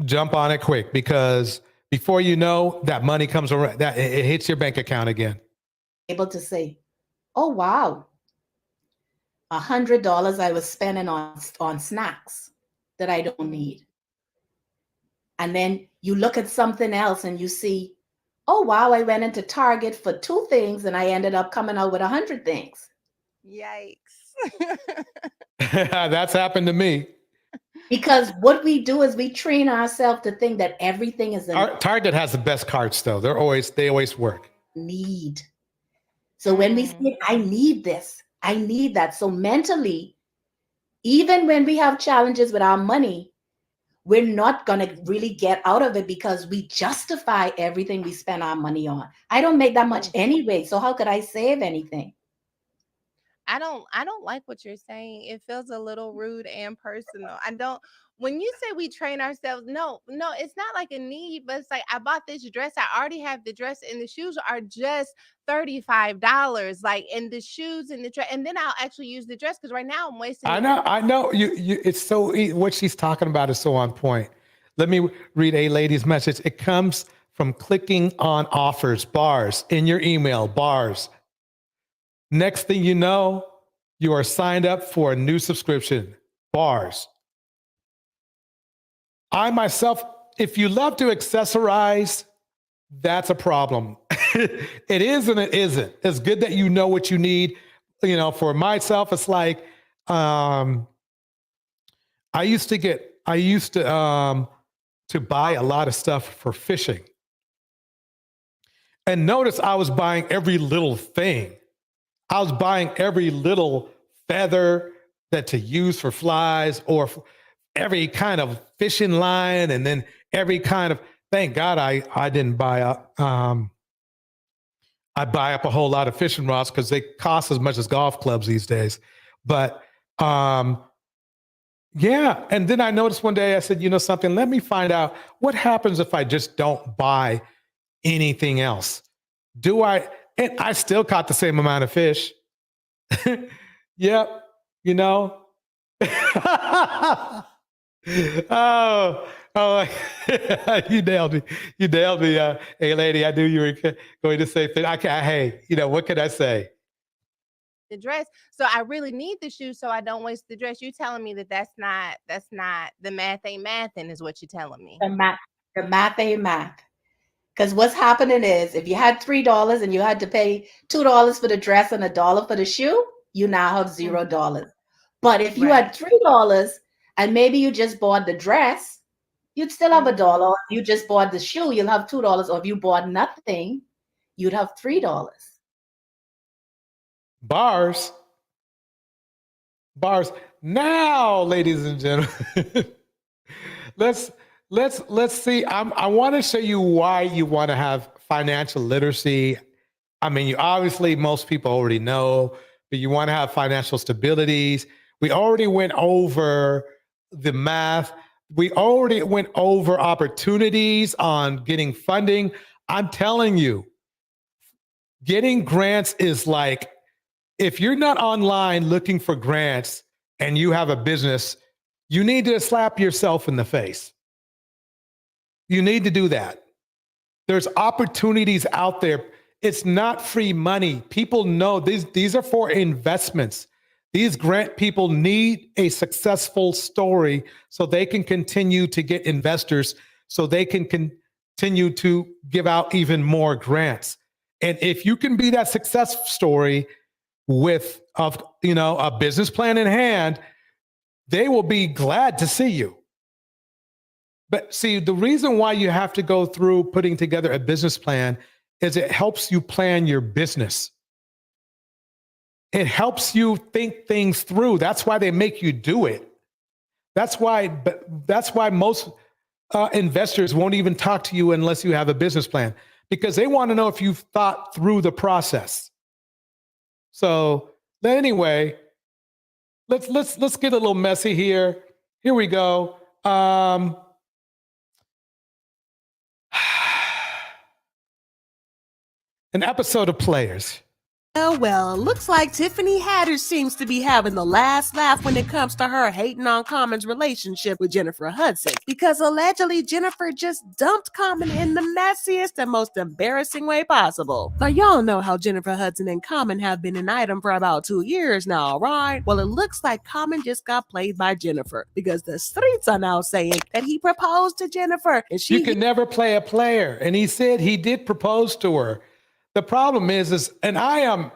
Jump on it quick, because before you know, that money comes around, that it hits your bank account again. able to say, oh, wow, $100 I was spending on snacks that I don't need. And then you look at something else and you see, oh, wow, I went into Target for 2 things and I ended up coming out with 100 things. Yikes. That's happened to me. Because what we do is we train ourselves to think that everything is a Target has the best carts, though. They always work. need. So when we say, I need this, I need that. So mentally, even when we have challenges with our money, we're not going to really get out of it because we justify everything we spend our money on. I don't make that much anyway, so how could I save anything? I don't like what you're saying. It feels a little rude and personal. When you say we train ourselves, no, it's not like a need, but it's like, I bought this dress. I already have the dress, and the shoes are just $35. Like, and the shoes and the dress, and then I'll actually use the dress, because right now I'm wasting. I know. It's so what she's talking about is so on point. Let me read a lady's message. It comes from clicking on offers, bars in your email, bars. Next thing you know, you are signed up for a new subscription, bars. I myself, if you love to accessorize, that's a problem. It is and it isn't. It's good that you know what you need. You know, for myself, it's like I used to buy a lot of stuff for fishing. And notice I was buying every little thing. I was buying every little feather that to use for flies, or every kind of fishing line, and then every kind of, thank God I didn't buy up. I buy up a whole lot of fishing rods because they cost as much as golf clubs these days. But yeah. And then I noticed one day, I said, you know something, let me find out what happens if I just don't buy anything else. And I still caught the same amount of fish. Yep. You know. Oh, you nailed me. You nailed me. Hey, lady, I knew you were going to say, hey, you know, what could I say? The dress. So I really need the shoes so I don't waste the dress. You're telling me that's not the math ain't mathing, is what you're telling me. The math ain't math. Because what's happening is, if you had $3 and you had to pay $2 for the dress and $1 for the shoe, you now have $0. But if you had $3 and maybe you just bought the dress, you'd still have $1. If you just bought the shoe, you'll have $2. Or if you bought nothing, you'd have $3. Bars. Now, ladies and gentlemen, let's see. I want to show you why you want to have financial literacy. I mean, obviously most people already know, but you want to have financial stabilities. We already went over the math. We already went over opportunities on getting funding. I'm telling you, getting grants is like, if you're not online looking for grants and you have a business, you need to slap yourself in the face. You need to do that. There's opportunities out there. It's not free money. People know these are for investments. These grant people need a successful story so they can continue to get investors, so they can continue to give out even more grants. And if you can be that success story with a business plan in hand, they will be glad to see you. But see, the reason why you have to go through putting together a business plan is it helps you plan your business. It helps you think things through. That's why they make you do it. That's why most investors won't even talk to you unless you have a business plan, because they want to know if you've thought through the process. So anyway, let's get a little messy here. Here we go. An episode of Players. Oh, well, looks like Tiffany Haddish seems to be having the last laugh when it comes to her hating on Common's relationship with Jennifer Hudson, because allegedly Jennifer just dumped Common in the messiest and most embarrassing way possible. Now, y'all know how Jennifer Hudson and Common have been an item for about 2 years now, right? Well, it looks like Common just got played by Jennifer, because the streets are now saying that he proposed to Jennifer, and You can never play a player, and he said he did propose to her. The problem is, and I am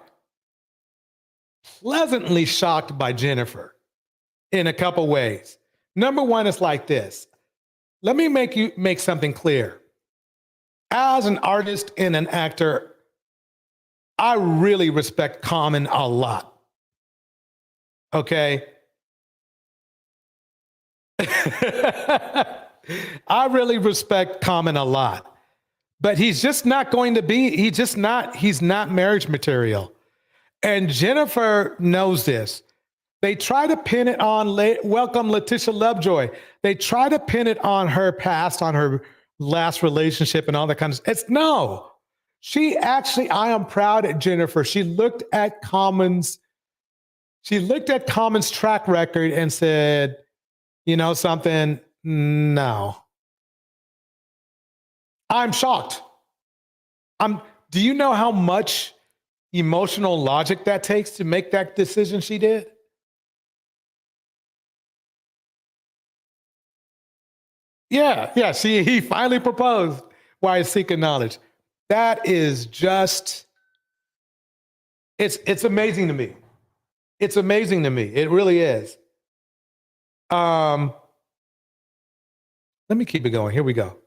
pleasantly shocked by Jennifer in a couple ways. Number one is like this. Let me make something clear. As an artist and an actor, I really respect Common a lot. Okay? I really respect Common a lot. But he's just not going to be, he's not marriage material. And Jennifer knows this. They try to pin it on, welcome Letitia Lovejoy. They try to pin it on her past, on her last relationship and all that kind of stuff. No. I am proud of Jennifer. She looked at Common's track record and said, you know something? No. I'm shocked. Do you know how much emotional logic that takes to make that decision she did? Yeah. He finally proposed while he's seeking knowledge. That is just, it's amazing to me. It's amazing to me. It really is. Let me keep it going. Here we go.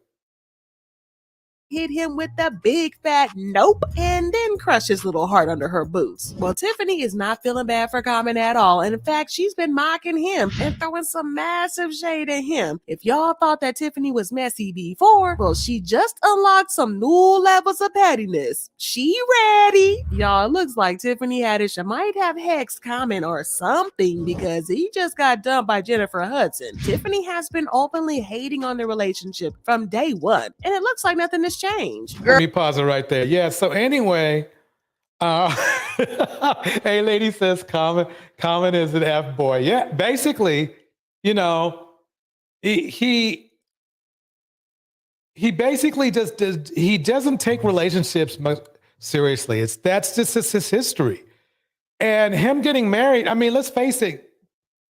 Hit him with the big fat nope and then crush his little heart under her boots. Well, Tiffany is not feeling bad for Common at all. And in fact, she's been mocking him and throwing some massive shade at him. If y'all thought that Tiffany was messy before, well, she just unlocked some new levels of pettiness. She ready. Y'all, it looks like Tiffany Haddish might have hexed Common or something, because he just got dumped by Jennifer Hudson. Tiffany has been openly hating on the relationship from day one, and it looks like nothing has changed. Let me pause it right there. Yeah, so anyway, hey, lady says Common is an F boy. Yeah, basically, he basically he doesn't take relationships much seriously. That's just his history. And him getting married, I mean, let's face it,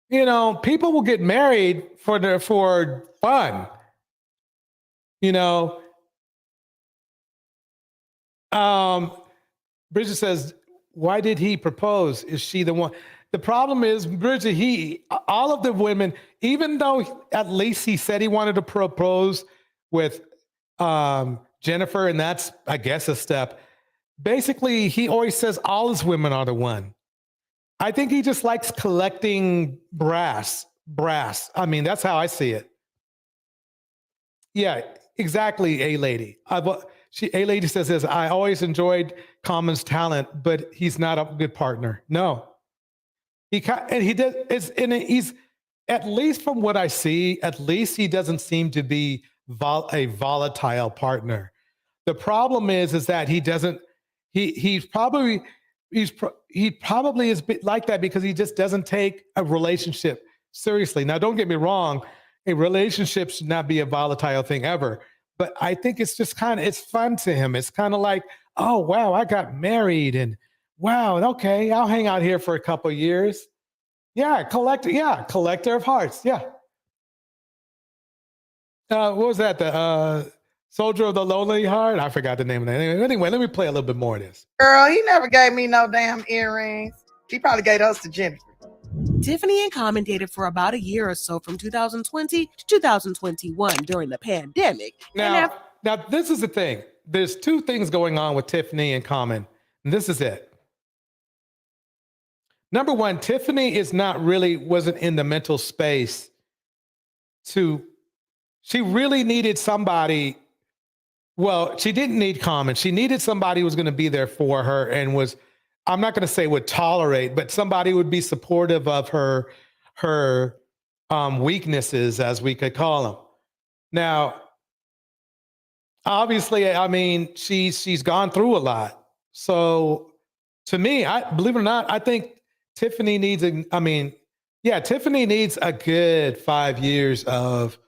people will get married for fun. Bridget says, why did he propose? Is she the one? The problem is, Bridget, all of the women, even though at least he said he wanted to propose with Jennifer, and that's, I guess, a step. Basically, he always says all his women are the one. I think he just likes collecting brass. I mean, that's how I see it. Yeah, exactly, A-Lady. A-Lady says this, I always enjoyed Common's talent, but he's not a good partner. No. He's, at least from what I see, at least he doesn't seem to be a volatile partner. The problem is that he doesn't, he probably is like that because he just doesn't take a relationship seriously. Now, don't get me wrong, a relationship should not be a volatile thing ever. But I think it's just it's fun to him. It's kind of like, oh, wow, I got married and wow, okay, I'll hang out here for a couple of years. Yeah, collector of hearts. Yeah. What was that? The Soldier of the Lonely Heart? I forgot the name of that. Anyway, let me play a little bit more of this. Girl, he never gave me no damn earrings. He probably gave us to Jennifer. Tiffany and Common dated for about a year or so from 2020 to 2021 during the pandemic. Now, this is the thing. There's two things going on with Tiffany and Common, and this is it. Number one, Tiffany wasn't in the mental space she really needed somebody. Well, she didn't need Common. She needed somebody who was going to be there for her and I'm not going to say would tolerate, but somebody would be supportive of her weaknesses, as we could call them. Now, obviously, I mean, she's gone through a lot. So to me, believe it or not, I think Tiffany needs Tiffany needs a good 5 years of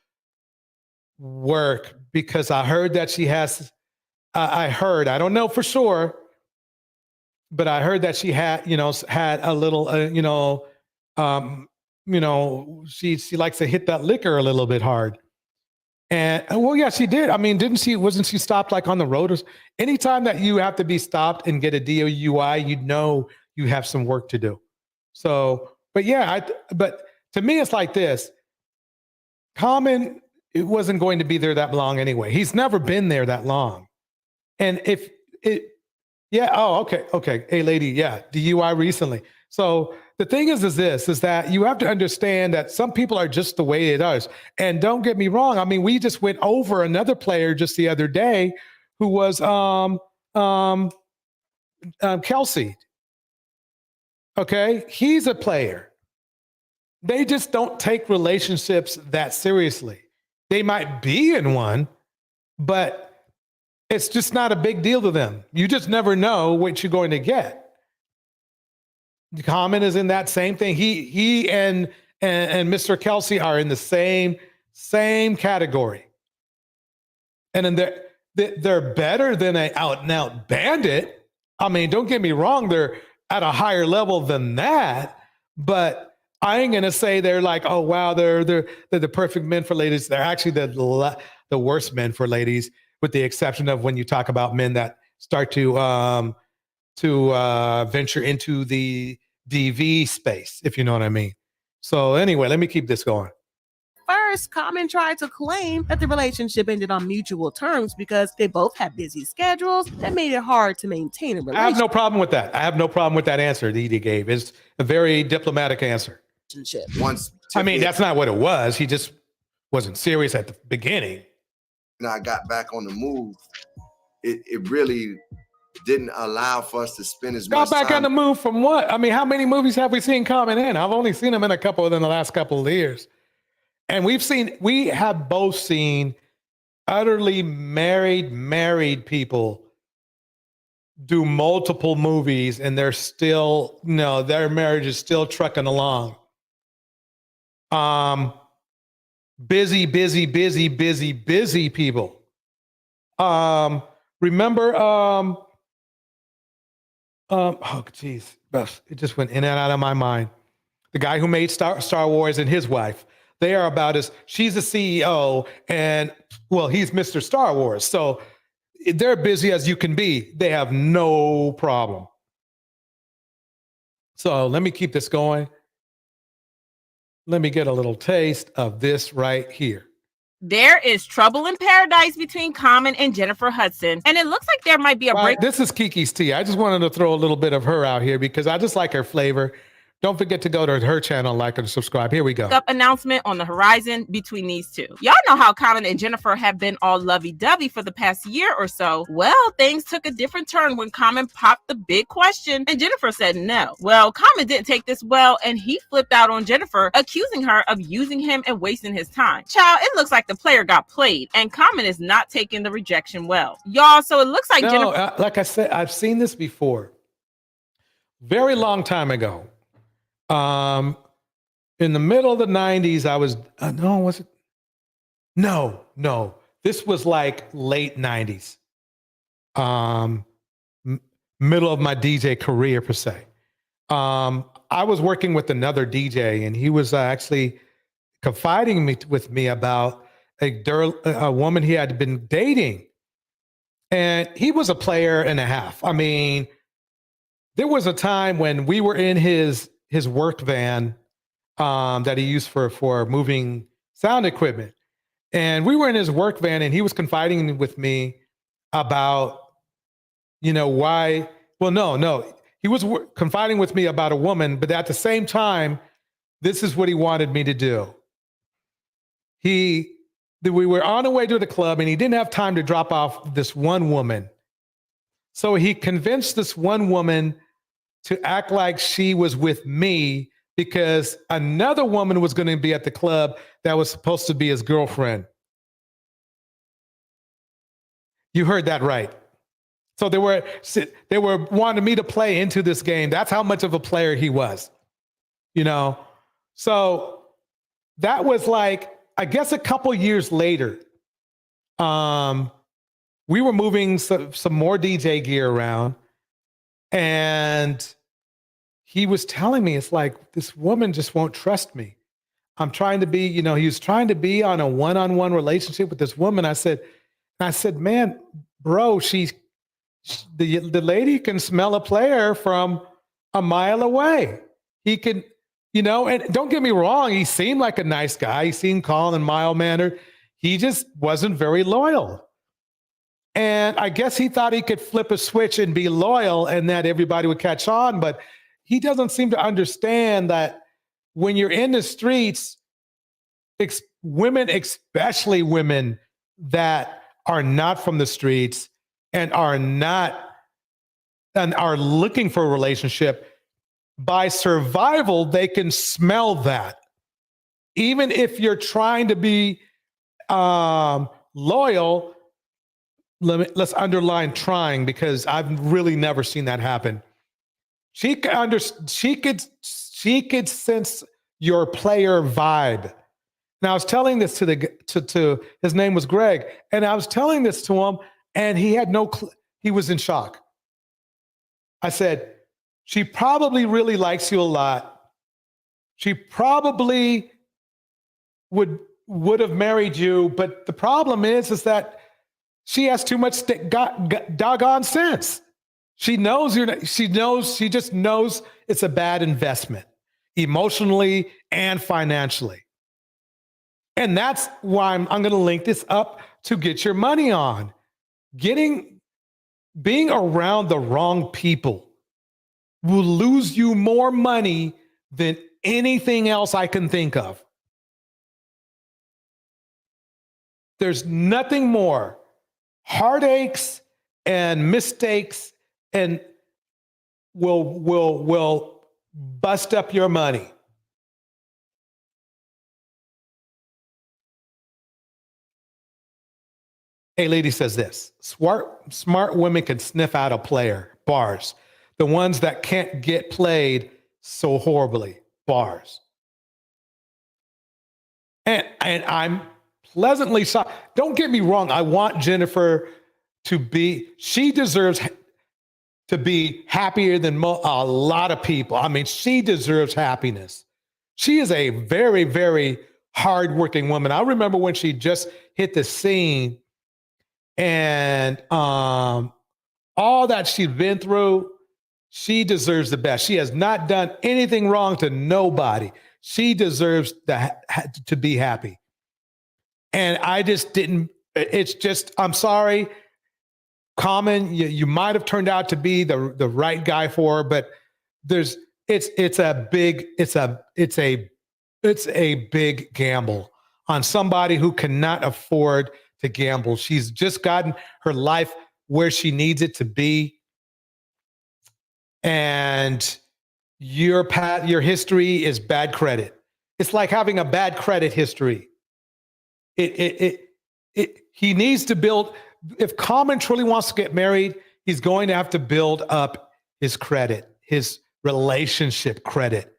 work, because I heard that she has, I don't know for sure, but I heard that she had a little, she likes to hit that liquor a little bit hard. And well, yeah, she did. I mean, wasn't she stopped like on the road? Anytime that you have to be stopped and get a DUI, you have some work to do. So, but yeah, but to me, it's like this. Common, it wasn't going to be there that long anyway. He's never been there that long. And okay. Hey, lady, yeah, DUI recently. So the thing is that you have to understand that some people are just the way it is. And don't get me wrong. I mean, we just went over another player just the other day who was Kelsey. Okay, he's a player. They just don't take relationships that seriously. They might be in one, but it's just not a big deal to them. You just never know what you're going to get. Common is in that same thing. He and Mr. Kelsey are in the same category. And then they're better than an out and out bandit. I mean, don't get me wrong, they're at a higher level than that, but I ain't gonna say they're like, oh wow, they're the perfect men for ladies. They're actually the worst men for ladies, with the exception of when you talk about men that start to venture into the DV space, if you know what I mean. So anyway, let me keep this going. First, Common tried to claim that the relationship ended on mutual terms because they both had busy schedules that made it hard to maintain a relationship. I have no problem with that. Answer that he gave. It's a very diplomatic answer. I mean, that's not what it was. He just wasn't serious at the beginning. And I got back on the move. It really didn't allow for us to spend as much time. Got back on the move from what? I mean, how many movies have we seen Common in? I've only seen him in a couple within the last couple of years. And we have both seen utterly married people do multiple movies, and they're still, their marriage is still trucking along. Busy people. Remember, oh geez, it just went in and out of my mind. The guy who made Star Wars and his wife, they are she's the CEO, and well, he's Mr. Star Wars. So they're busy as you can be. They have no problem. So let me keep this going. Let me get a little taste of this right here. There is trouble in paradise between Common and Jennifer Hudson, and it looks like there might be a break. This is Kiki's Tea. I just wanted to throw a little bit of her out here because I just like her flavor. Don't forget to go to her channel, like and subscribe. Here we go. Announcement on the horizon between these two. Y'all know how Common and Jennifer have been all lovey-dovey for the past year or so. Well, things took a different turn when Common popped the big question and Jennifer said no. Well, Common didn't take this well, and he flipped out on Jennifer, accusing her of using him and wasting his time. Child, it looks like the player got played, and Common is not taking the rejection well. Y'all, so it looks like Jennifer... like I said, I've seen this before. Very long time ago. In the middle of the 90s, I was, was it? No. This was like late 90s. Middle of my DJ career, per se. I was working with another DJ, and he was actually confiding with me about a woman he had been dating. And he was a player and a half. I mean, there was a time when we were in his work van that he used for moving sound equipment. And we were in his work van, and he was confiding with me about, why. Well, no. He was confiding with me about a woman, but at the same time, this is what he wanted me to do. We were on our way to the club, and he didn't have time to drop off this one woman. So he convinced this one woman to act like she was with me because another woman was going to be at the club that was supposed to be his girlfriend. You heard that right. So they were wanting me to play into this game. That's how much of a player he was, So that was like, I guess a couple years later, we were moving some more DJ gear around, and he was telling me, it's like, this woman just won't trust me. I'm trying to be, he was trying to be on a one-on-one relationship with this woman. I said, man, bro, the lady can smell a player from a mile away. He can, and don't get me wrong, he seemed like a nice guy. He seemed calm and mild-mannered. He just wasn't very loyal. And I guess he thought he could flip a switch and be loyal and that everybody would catch on. But he doesn't seem to understand that when you're in the streets, women, especially women that are not from the streets and are looking for a relationship, by survival, they can smell that. Even if you're trying to be loyal, let's underline trying, because I've really never seen that happen. She could sense your player vibe. Now I was telling this to his name was Greg, and I was telling this to him, and he had he was in shock. I said, she probably really likes you a lot. She probably would have married you, but the problem is that she has too much doggone sense. She just knows it's a bad investment, emotionally and financially. And that's why I'm going to link this up to get your money on. Being around the wrong people will lose you more money than anything else I can think of. There's nothing more heartaches and mistakes and will bust up your money. A lady says this: smart women can sniff out a player, bars. The ones that can't get played so horribly, bars. And I'm pleasantly shocked. Don't get me wrong. I want Jennifer she deserves to be happier than a lot of people. I mean, she deserves happiness. She is a very, very hardworking woman. I remember when she just hit the scene and all that she's been through, she deserves the best. She has not done anything wrong to nobody. She deserves to be happy. And I just didn't, I'm sorry, Common, you might have turned out to be the right guy for her, but it's a big gamble on somebody who cannot afford to gamble. She's just gotten her life where she needs it to be. And your history is bad credit. It's like having a bad credit history. He needs to build. If Common truly wants to get married, he's going to have to build up his credit, his relationship credit.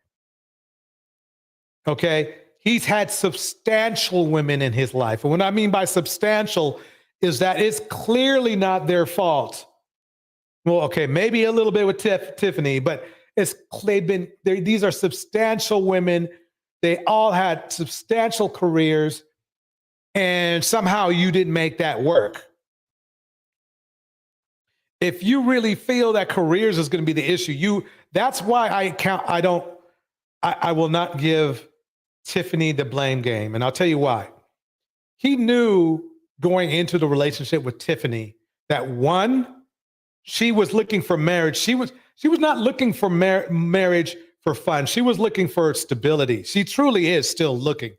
Okay? He's had substantial women in his life. And what I mean by substantial is that it's clearly not their fault. Well, okay, maybe a little bit with Tiffany, but These are substantial women. They all had substantial careers, and somehow you didn't make that work. If you really feel that careers is going to be the issue, that's why I will not give Tiffany the blame game. And I'll tell you why. He knew going into the relationship with Tiffany that one, she was looking for marriage. She was not looking for marriage for fun. She was looking for stability. She truly is still looking.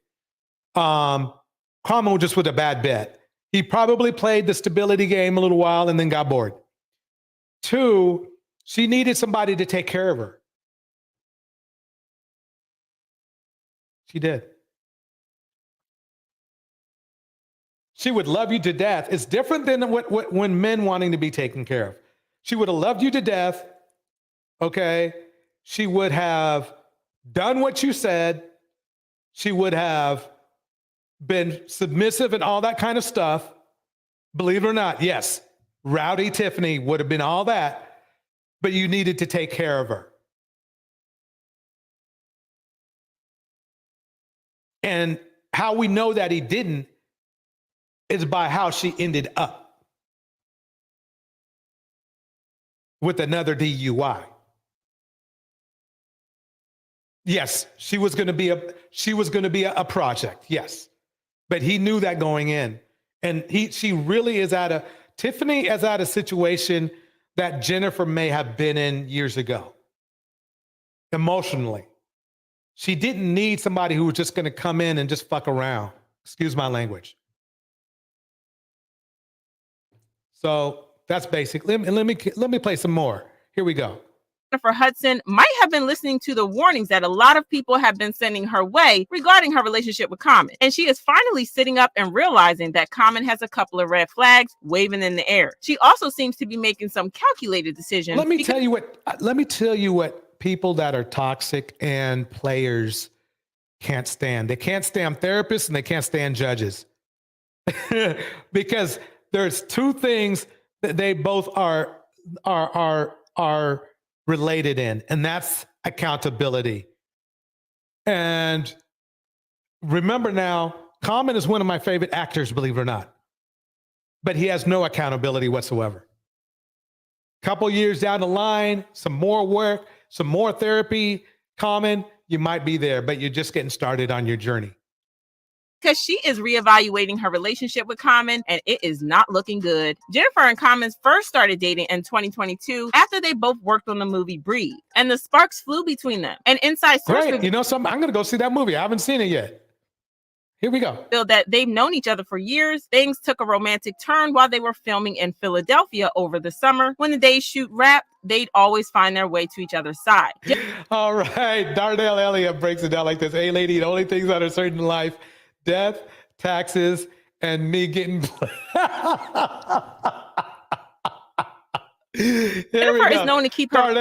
Carmen was just with a bad bet. He probably played the stability game a little while and then got bored. Two, she needed somebody to take care of her. She did. She would love you to death. It's different than when men wanting to be taken care of. She would have loved you to death. Okay. She would have done what you said. She would have been submissive and all that kind of stuff. Believe it or not, yes, rowdy Tiffany would have been all that, but you needed to take care of her. And how we know that he didn't is by how she ended up with another DUI. Yes, she was going to be a project. Yes. But he knew that going in. And Tiffany is at a situation that Jennifer may have been in years ago. Emotionally. She didn't need somebody who was just going to come in and just fuck around. Excuse my language. So that's basic. Let me play some more. Here we go. Jennifer Hudson might have been listening to the warnings that a lot of people have been sending her way regarding her relationship with Common. And she is finally sitting up and realizing that Common has a couple of red flags waving in the air. She also seems to be making some calculated decisions. Let me tell you what people that are toxic and players can't stand. They can't stand therapists and they can't stand judges. Because there's two things that they both are related in, and that's accountability. And remember now, Common is one of my favorite actors, believe it or not, but he has no accountability whatsoever. Couple years down the line, some more work, some more therapy, Common, you might be there, but you're just getting started on your journey. Because she is reevaluating her relationship with Common, and it is not looking good. Jennifer and Common first started dating in 2022 after they both worked on the movie Breathe, and the sparks flew between them. An inside source Great. You know something? I'm going to go see that movie. I haven't seen it yet. Here we go. Feel that they've known each other for years. Things took a romantic turn while they were filming in Philadelphia over the summer. When the days shoot wrapped, they'd always find their way to each other's side. All right. Darnell Elliott breaks it down like this. Hey, lady, the only things that are certain in life: death, taxes, and me getting. Jennifer is known to keep her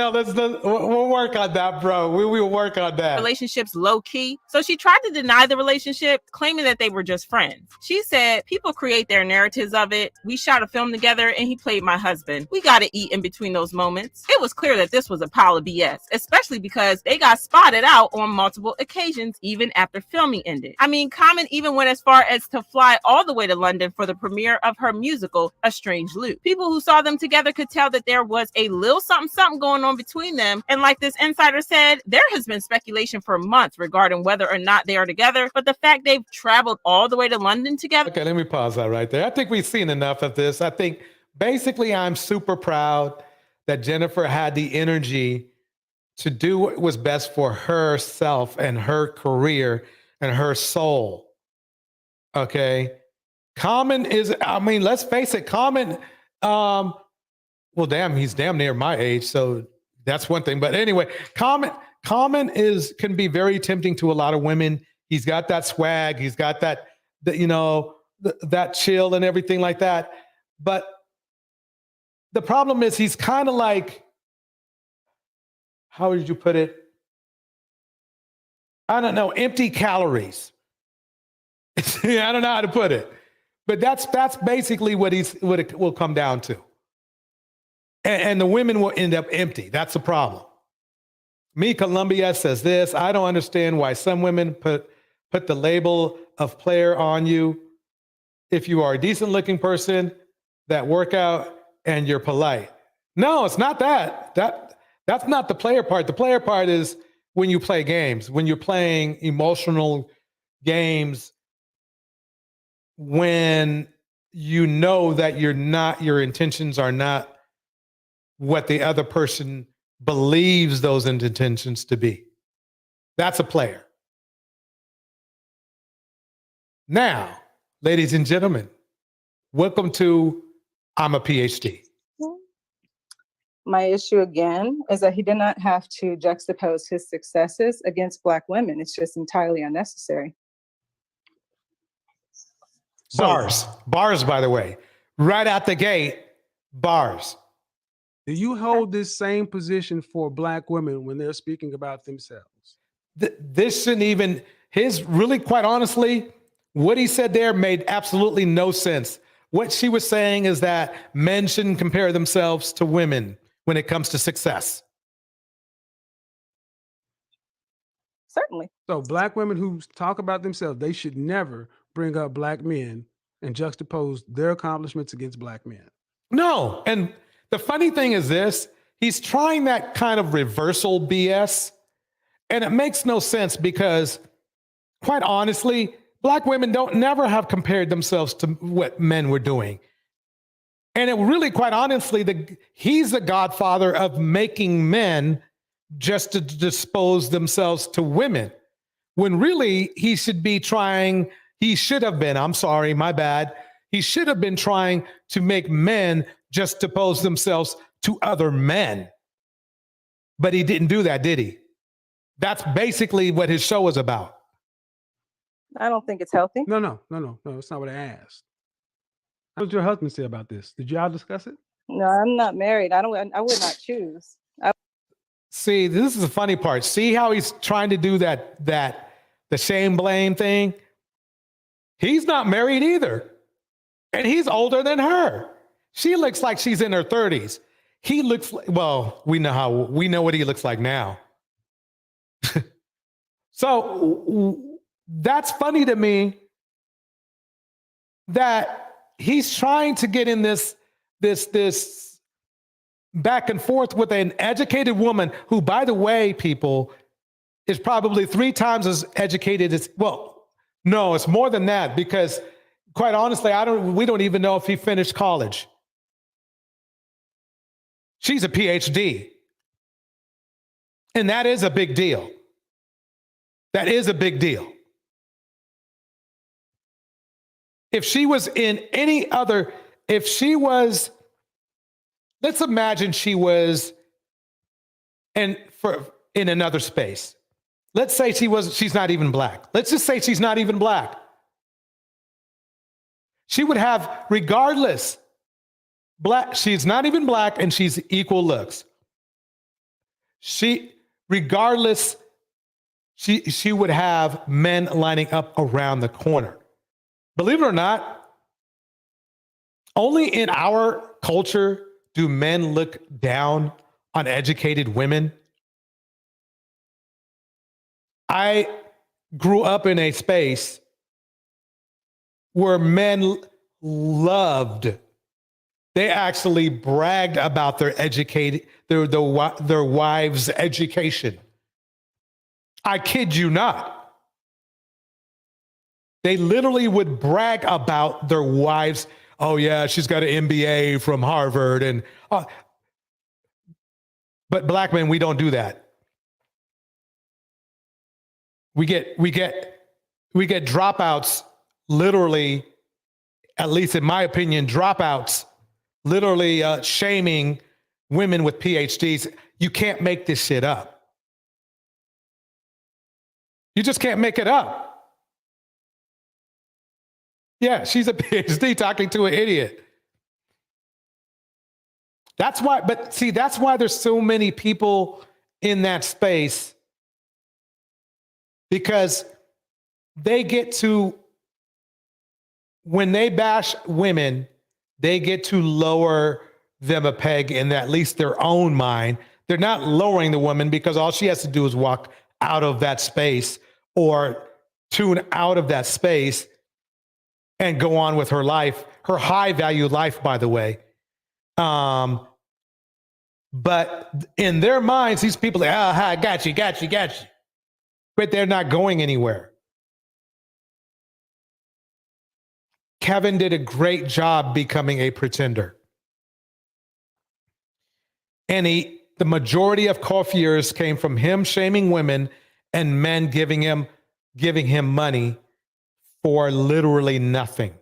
we'll work on that, bro. We will work on that. Relationships low key. So she tried to deny the relationship, claiming that they were just friends. She said, people create their narratives of it. We shot a film together and he played my husband. We got to eat in between those moments. It was clear that this was a pile of BS, especially because they got spotted out on multiple occasions, even after filming ended. I mean, Common even went as far as to fly all the way to London for the premiere of her musical, A Strange Loop. People who saw them together could tell that there was a little something going on between them. And like this insider said, there has been speculation for months regarding whether or not they are together, but the fact they've traveled all the way to London together. Okay, let me pause that right there. I think we've seen enough of this. I think basically I'm super proud that Jennifer had the energy to do what was best for herself and her career and her soul. Okay. Common is, I mean, let's face it, Common, well, damn, he's damn near my age, so that's one thing. But anyway, Common can be very tempting to a lot of women. He's got that swag, he's got that chill and everything like that. But the problem is he's kind of like, how would you put it? I don't know, empty calories. I don't know how to put it, but that's basically what it will come down to. And the women will end up empty. That's the problem. Me Columbia says this. I don't understand why some women put the label of player on you if you are a decent looking person that work out and you're polite. No, it's not that. That's not the player part. The player part is when you play games, when you're playing emotional games, when you know that your intentions are not what the other person believes those intentions to be. That's a player. Now, ladies and gentlemen, welcome to I'm a PhD. My issue again is that he did not have to juxtapose his successes against Black women. It's just entirely unnecessary. Bars, by the way, right out the gate, bars. Do you hold this same position for Black women when they're speaking about themselves? This shouldn't even, really, quite honestly, what he said there made absolutely no sense. What she was saying is that men shouldn't compare themselves to women when it comes to success. Certainly. So Black women who talk about themselves, they should never bring up Black men and juxtapose their accomplishments against Black men. No. And the funny thing is this, he's trying that kind of reversal BS. And it makes no sense because, quite honestly, Black women never have compared themselves to what men were doing. And it really, quite honestly, he's the godfather of making men just to dispose themselves to women. When really he should have been, he should have been trying to make men just dispose themselves to other men. But he didn't do that, did he? That's basically what his show is about. I don't think it's healthy. No, that's not what I asked. What did your husband say about this? Did y'all discuss it? No, I'm not married. I would not choose. See, this is the funny part. See how he's trying to do the shame blame thing? He's not married either. And he's older than her. She looks like she's in her 30s. He looks like, well, we know what he looks like now. So that's funny to me that he's trying to get in this back and forth with an educated woman who, by the way, people, is probably 3 times as educated as, well, no, it's more than that because quite honestly, we don't even know if he finished college. She's a PhD. And that is a big deal. That is a big deal. If she was in any other, let's imagine she was in another space. Let's say she's not even Black. Let's just say she's not even Black. She would have, regardless, she's not even Black and she's equal looks. She would have men lining up around the corner. Believe it or not, only in our culture do men look down on educated women. I grew up in a space where men loved, they actually bragged about their wives' education. I kid you not. They literally would brag about their wives. Oh yeah, she's got an MBA from Harvard, and but Black men, we don't do that. We get dropouts, literally, at least in my opinion, dropouts, literally shaming women with PhDs. You can't make this shit up. You just can't make it up. Yeah, she's a PhD talking to an idiot. That's why there's so many people in that space, because they get to, when they bash women, they get to lower them a peg in at least their own mind, They're not lowering the woman because all she has to do is walk out of that space or tune out of that space and go on with her life, her high value life, by the way. But in their minds, these people are, I got you. But they're not going anywhere. Kevin did a great job becoming a pretender. And the majority of coiffures came from him shaming women and men giving him money for literally nothing.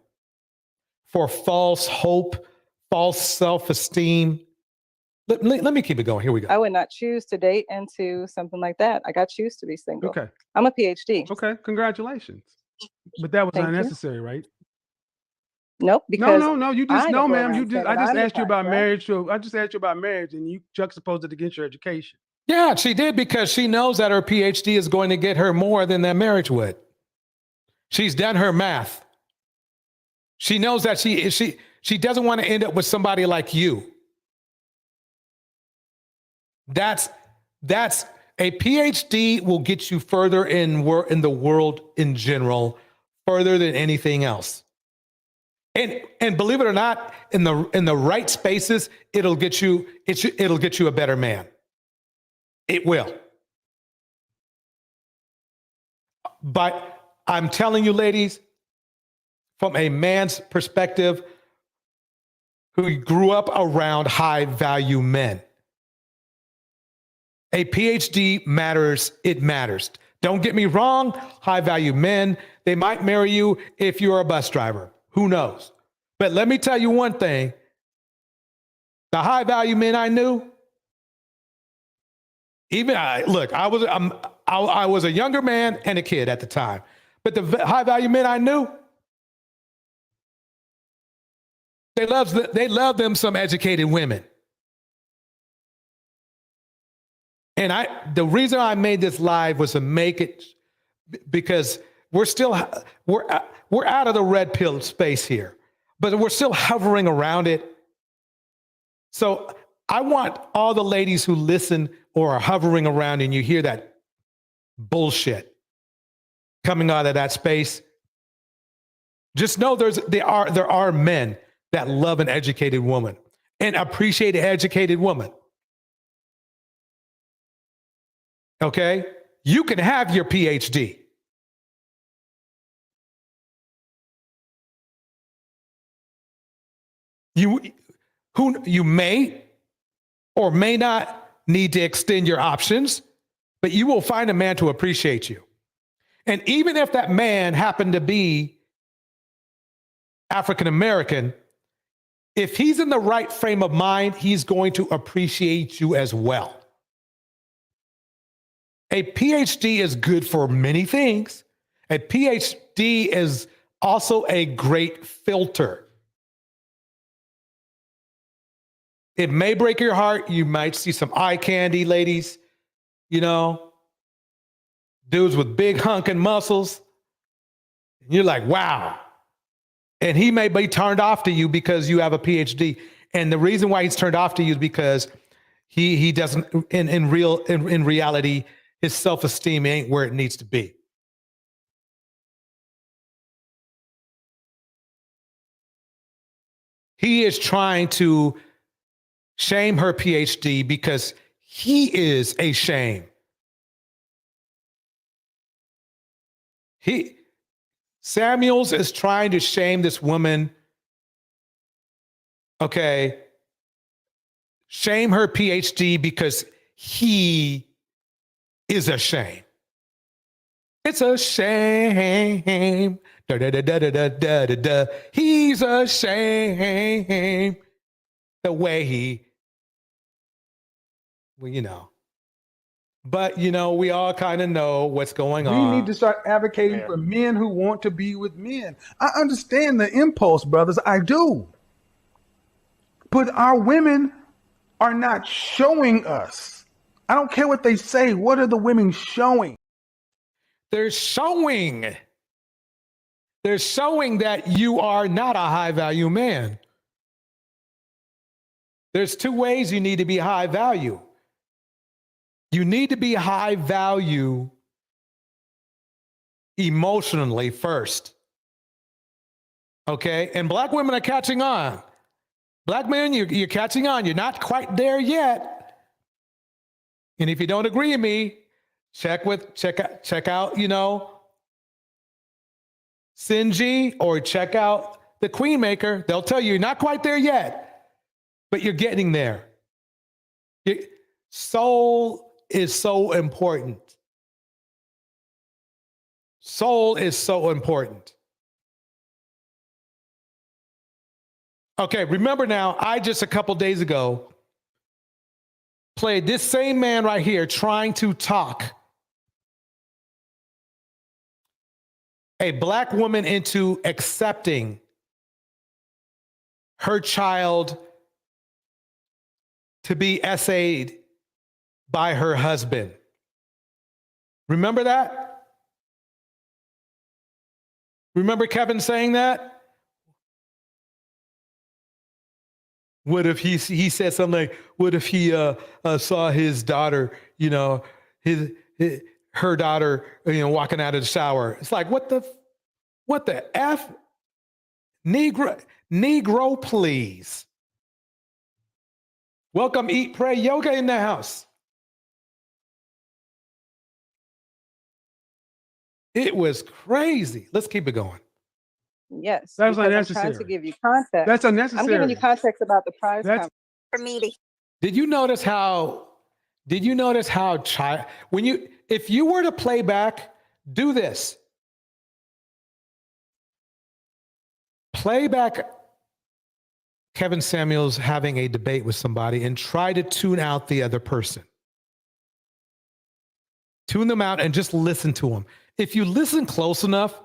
For false hope, false self-esteem. Let me keep it going. Here we go. I would not choose to date into something like that. I choose to be single. Okay. I'm a PhD. Okay, congratulations. But that was Thank you. unnecessary, right? Nope. Because No. You just I no, go ma'am. around You just saying I that just I'm asked you about depressed, right? marriage. So I just asked you about marriage, and you juxtaposed it against your education. Yeah, she did because she knows that her PhD is going to get her more than that marriage would. She's done her math. She knows that she doesn't want to end up with somebody like you. That's a PhD will get you further in the world in general, further than anything else. And believe it or not, in the right spaces, it'll get you a better man. It will. But I'm telling you, ladies, from a man's perspective who grew up around high value men, a PhD matters. It matters. Don't get me wrong. High value men, they might marry you if you're a bus driver. Who knows? But let me tell you one thing. The high value men I knew, I was a younger man and a kid at the time. But the high value men I knew, they love them some educated women. And the reason I made this live was to make it because we're out of the red pill space here, but we're still hovering around it. So I want all the ladies who listen or are hovering around and you hear that bullshit coming out of that space, just know there are men that love an educated woman and appreciate an educated woman. Okay? You can have your PhD. You may or may not need to extend your options, but you will find a man to appreciate you. And even if that man happened to be African American, if he's in the right frame of mind, he's going to appreciate you as well. A PhD is good for many things. A PhD is also a great filter. It may break your heart. You might see some eye candy, ladies, dudes with big hunking muscles. You're like, wow. And he may be turned off to you because you have a PhD. And the reason why he's turned off to you is because he doesn't, in reality, his self-esteem ain't where it needs to be. He is trying to shame her PhD because he is a shame. Samuels is trying to shame this woman. Okay. Shame her PhD because he is a shame. It's a shame. Da, da, da, da, da, da, da, da. He's a shame. The way he, But, we all kind of know what's going on. We need to start advocating for men who want to be with men. I understand the impulse, brothers. I do. But our women are not showing us. I don't care what they say. What are the women showing? They're showing that you are not a high value man. There's two ways you need to be high value. You need to be high value emotionally first. Okay? And black women are catching on. Black men, you're catching on. You're not quite there yet. And if you don't agree with me, check out, Sinji, or check out the Queen Maker. They'll tell you you're not quite there yet, but you're getting there. Soul is so important. Soul is so important. Okay, remember now, I just a couple days ago played this same man right here trying to talk a black woman into accepting her child to be essayed by her husband. Remember that? Remember Kevin saying that? What if he said something like, what if he saw his daughter, her daughter, walking out of the shower? It's like, what the F? Negro, please. Welcome, Eat, Pray, Yoga in the house. It was crazy. Let's keep it going. Yes, That's because I'm unnecessary. trying to give you context. That's unnecessary. I'm giving you context about the prize For me. Did you notice how if you were to play back, do this. Play back Kevin Samuels having a debate with somebody and try to tune out the other person. Tune them out and just listen to him. If you listen close enough,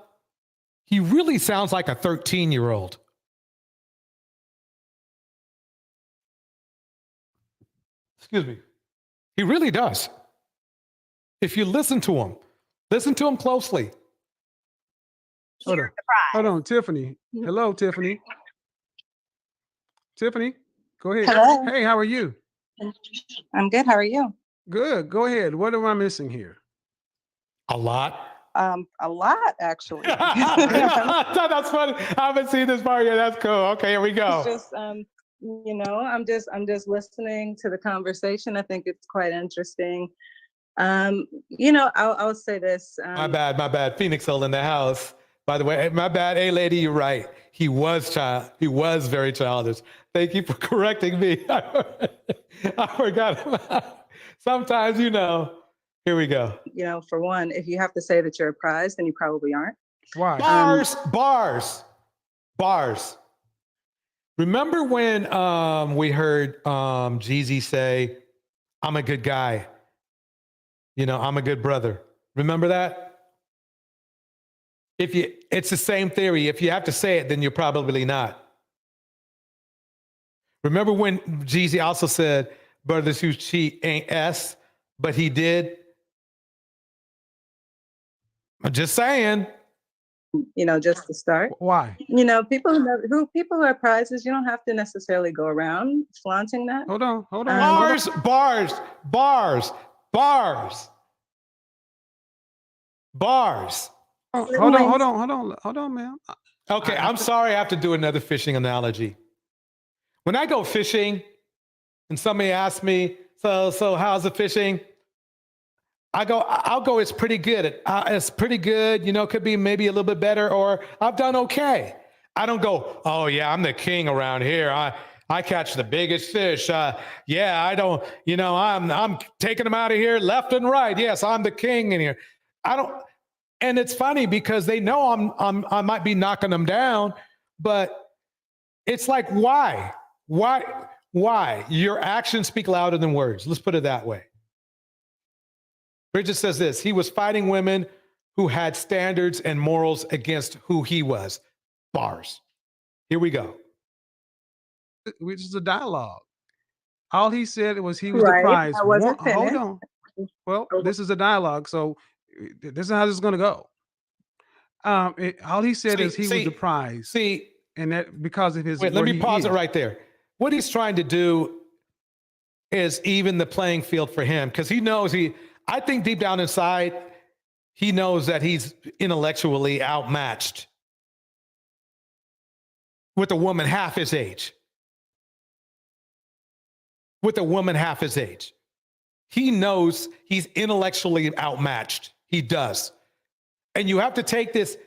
he really sounds like a 13-year-old. Excuse me. He really does. If you listen to him closely. Hold on, Tiffany. Hello, Tiffany. Tiffany, go ahead. Hello. Hey, how are you? I'm good. How are you? Good. Go ahead. What am I missing here? A lot. A lot, actually. I thought that's funny. I haven't seen this part yet. That's cool. Okay, here we go. It's just, I'm just listening to the conversation. I think it's quite interesting. I'll say this. My bad. Phoenix Hill in the house. By the way, my bad. Hey, lady, you're right. He was very childish. Thank you for correcting me. I forgot. Sometimes, here we go. For one, if you have to say that you're a prize, then you probably aren't. Why? Bars. Remember when we heard Jeezy say, I'm a good guy. I'm a good brother. Remember that? It's the same theory. If you have to say it, then you're probably not. Remember when Jeezy also said, brothers who cheat ain't S, but he did? I'm just saying. Just to start. Why? People who are prizes, you don't have to necessarily go around flaunting that. Hold on. Bars. Hold on, ma'am. Okay, I'm sorry I have to do another fishing analogy. When I go fishing and somebody asks me, so how's the fishing? I'll go, it's pretty good. It's pretty good. Could be maybe a little bit better, or I've done okay. I don't go, oh yeah, I'm the king around here. I catch the biggest fish. Yeah, I don't, I'm taking them out of here left and right. Yes, I'm the king in here. And it's funny because they know I might be knocking them down, but it's like, why? Your actions speak louder than words. Let's put it that way. Bridget says this: he was fighting women who had standards and morals against who he was. Bars. Here we go. Which is a dialogue. All he said was he was Right. the prize. I wasn't Hold finished. on. Well, this is a dialogue, so this is how this is going to go. All he said is he was the prize. And that because of his. Wait, let me pause it right there. What he's trying to do is even the playing field for him, because he knows I think deep down inside, he knows that he's intellectually outmatched with a woman half his age. With a woman half his age. He knows he's intellectually outmatched. He does. And you have to take this,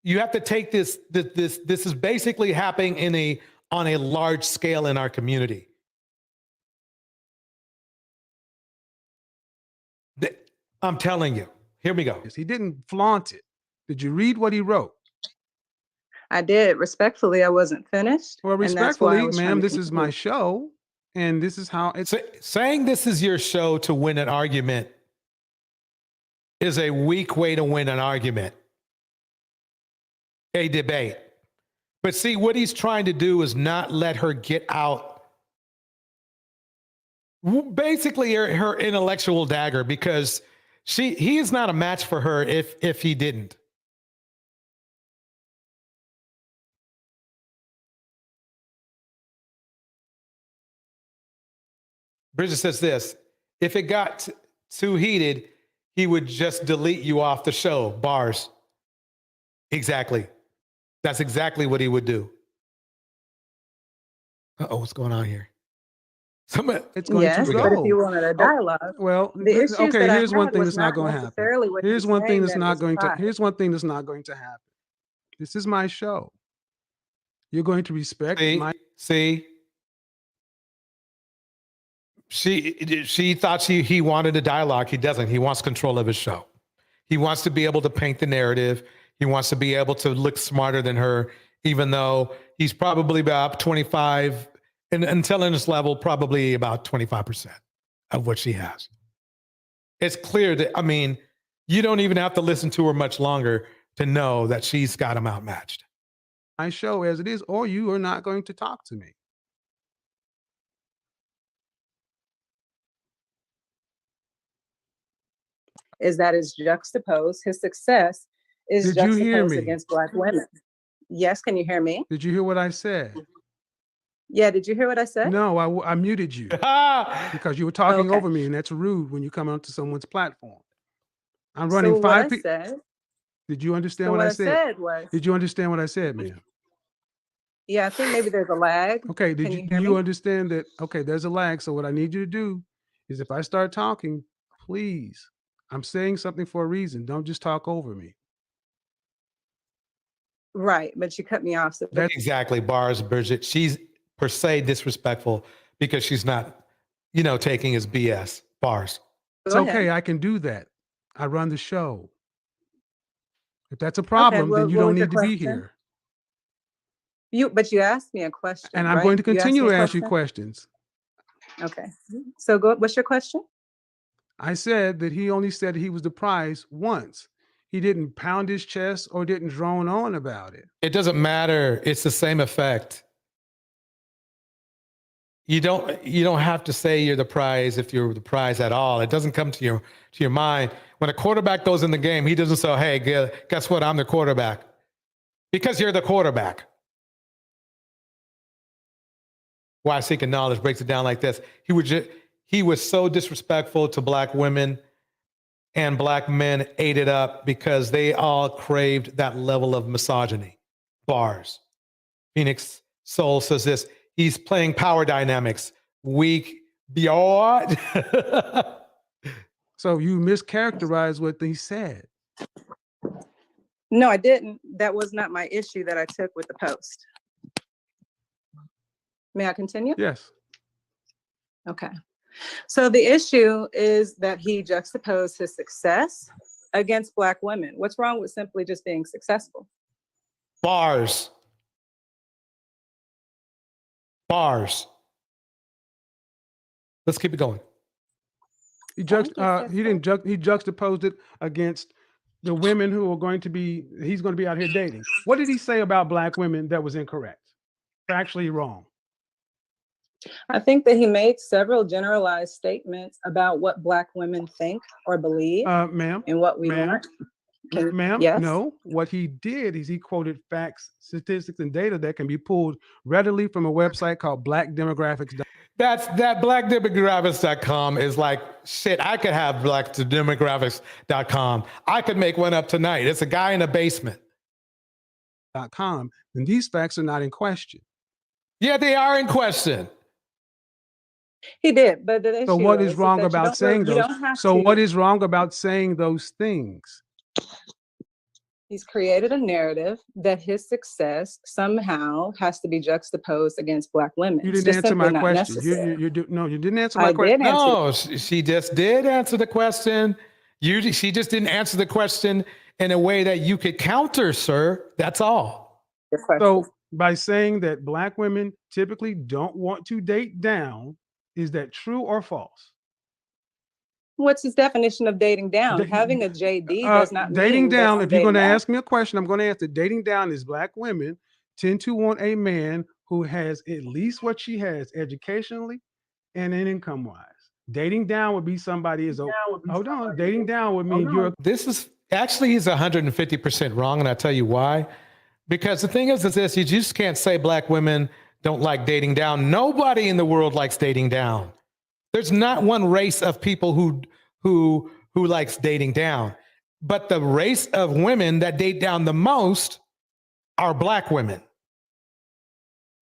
this is basically happening on a large scale in our community. I'm telling you. Here we go. He didn't flaunt it. Did you read what he wrote? I did. Respectfully, I wasn't finished. Well, and that's why I respectfully, was trying ma'am, to this is my continue. show, and this is how it's saying this is your show to win an argument is a weak way to win an argument, a debate. But see, what he's trying to do is not let her get out basically her intellectual dagger, because he is not a match for her if he didn't. Bridget says this: if it got too heated, he would just delete you off the show. Bars. Exactly. That's exactly what he would do. Uh-oh, what's going on here? It's going to go. But if you wanted a dialogue, well, the issues okay. that Here's I one had thing was that's not going to happen. necessarily what Here's you're one thing saying that's that not was going to. pride. Here's one thing that's not going to happen. This is my show. You're going to respect my. See. She thought he wanted a dialogue. He doesn't. He wants control of his show. He wants to be able to paint the narrative. He wants to be able to look smarter than her, even though he's probably about 25, and intelligence level, probably about 25% of what she has. It's clear that, I mean, you don't even have to listen to her much longer to know that she's got him outmatched. My show as it is, or you are not going to talk to me. Is that is juxtaposed. His success is Did you hear juxtaposed me? against Black women. Yes, can you hear me? Did you hear what I said? Yeah, did you hear what I said? No, I muted you because you were talking over me, and that's rude when you come onto someone's platform. I'm running So what I 5 people. said. Did you understand So what I said? Was. Did you understand what I said, ma'am? Yeah, I think maybe there's a lag. Okay, Can do hear you me? understand that? Okay, there's a lag. So what I need you to do is, if I start talking, please, I'm saying something for a reason. Don't just talk over me. Right, but you cut me off. So That's exactly bars, Bridget. She's per se disrespectful because she's not, taking his BS. Bars. It's okay. I can do that. I run the show. If that's a problem, then you don't need to be here. But you asked me a question. And I'm right? going to continue to ask you question? questions. Okay. So what's your question? I said that he only said he was the prize once. He didn't pound his chest or didn't drone on about it. It doesn't matter. It's the same effect. You don't have to say you're the prize if you're the prize at all. It doesn't come to your mind. When a quarterback goes in the game, he doesn't say, "Hey, guess what? I'm the quarterback." Because you're the quarterback. Why Seeking Knowledge breaks it down like this. He was so disrespectful to Black women, and Black men ate it up because they all craved that level of misogyny. Bars. Phoenix Soul says this: he's playing power dynamics. Weak beyond. So you mischaracterized what he said. No, I didn't. That was not my issue that I took with the post. May I continue? Yes. Okay. So the issue is that he juxtaposed his success against Black women. What's wrong with simply just being successful? Bars. Bars. Let's keep it going. He juxtaposed it against the women who are he's going to be out here dating. What did he say about Black women that was incorrect? Factually wrong. I think that he made several generalized statements about what Black women think or believe, ma'am, and what we want. Ma'am, yes? no. What he did is he quoted facts, statistics, and data that can be pulled readily from a website called blackdemographics.com. that blackdemographics.com is like shit. I could have blackdemographics.com. I could make one up tonight. It's a guy in a basement. .com, then these facts are not in question. Yeah, they are in question. He did, but the issue So what is is wrong that about saying you those? don't have So to. what is wrong about saying those things? He's created a narrative that his success somehow has to be juxtaposed against Black women. You It's didn't just answer simply my not question. necessary. You didn't answer my I question. did answer. No, she just did answer the question. She just didn't answer the question in a way that you could counter, sir. That's all. So by saying that Black women typically don't want to date down, is that true or false? What's his definition of dating down? Having a JD does not Dating mean down, that's if you're going to dating down. ask me a question, I'm going to answer. Dating down is Black women tend to want a man who has at least what she has educationally and in income wise. Dating down would be somebody is hold on. Dating down would mean you're This is actually, he's 150% wrong. And I'll tell you why. Because the thing is this, you just can't say Black women don't like dating down. Nobody in the world likes dating down. There's not one race of people who likes dating down. But the race of women that date down the most are Black women.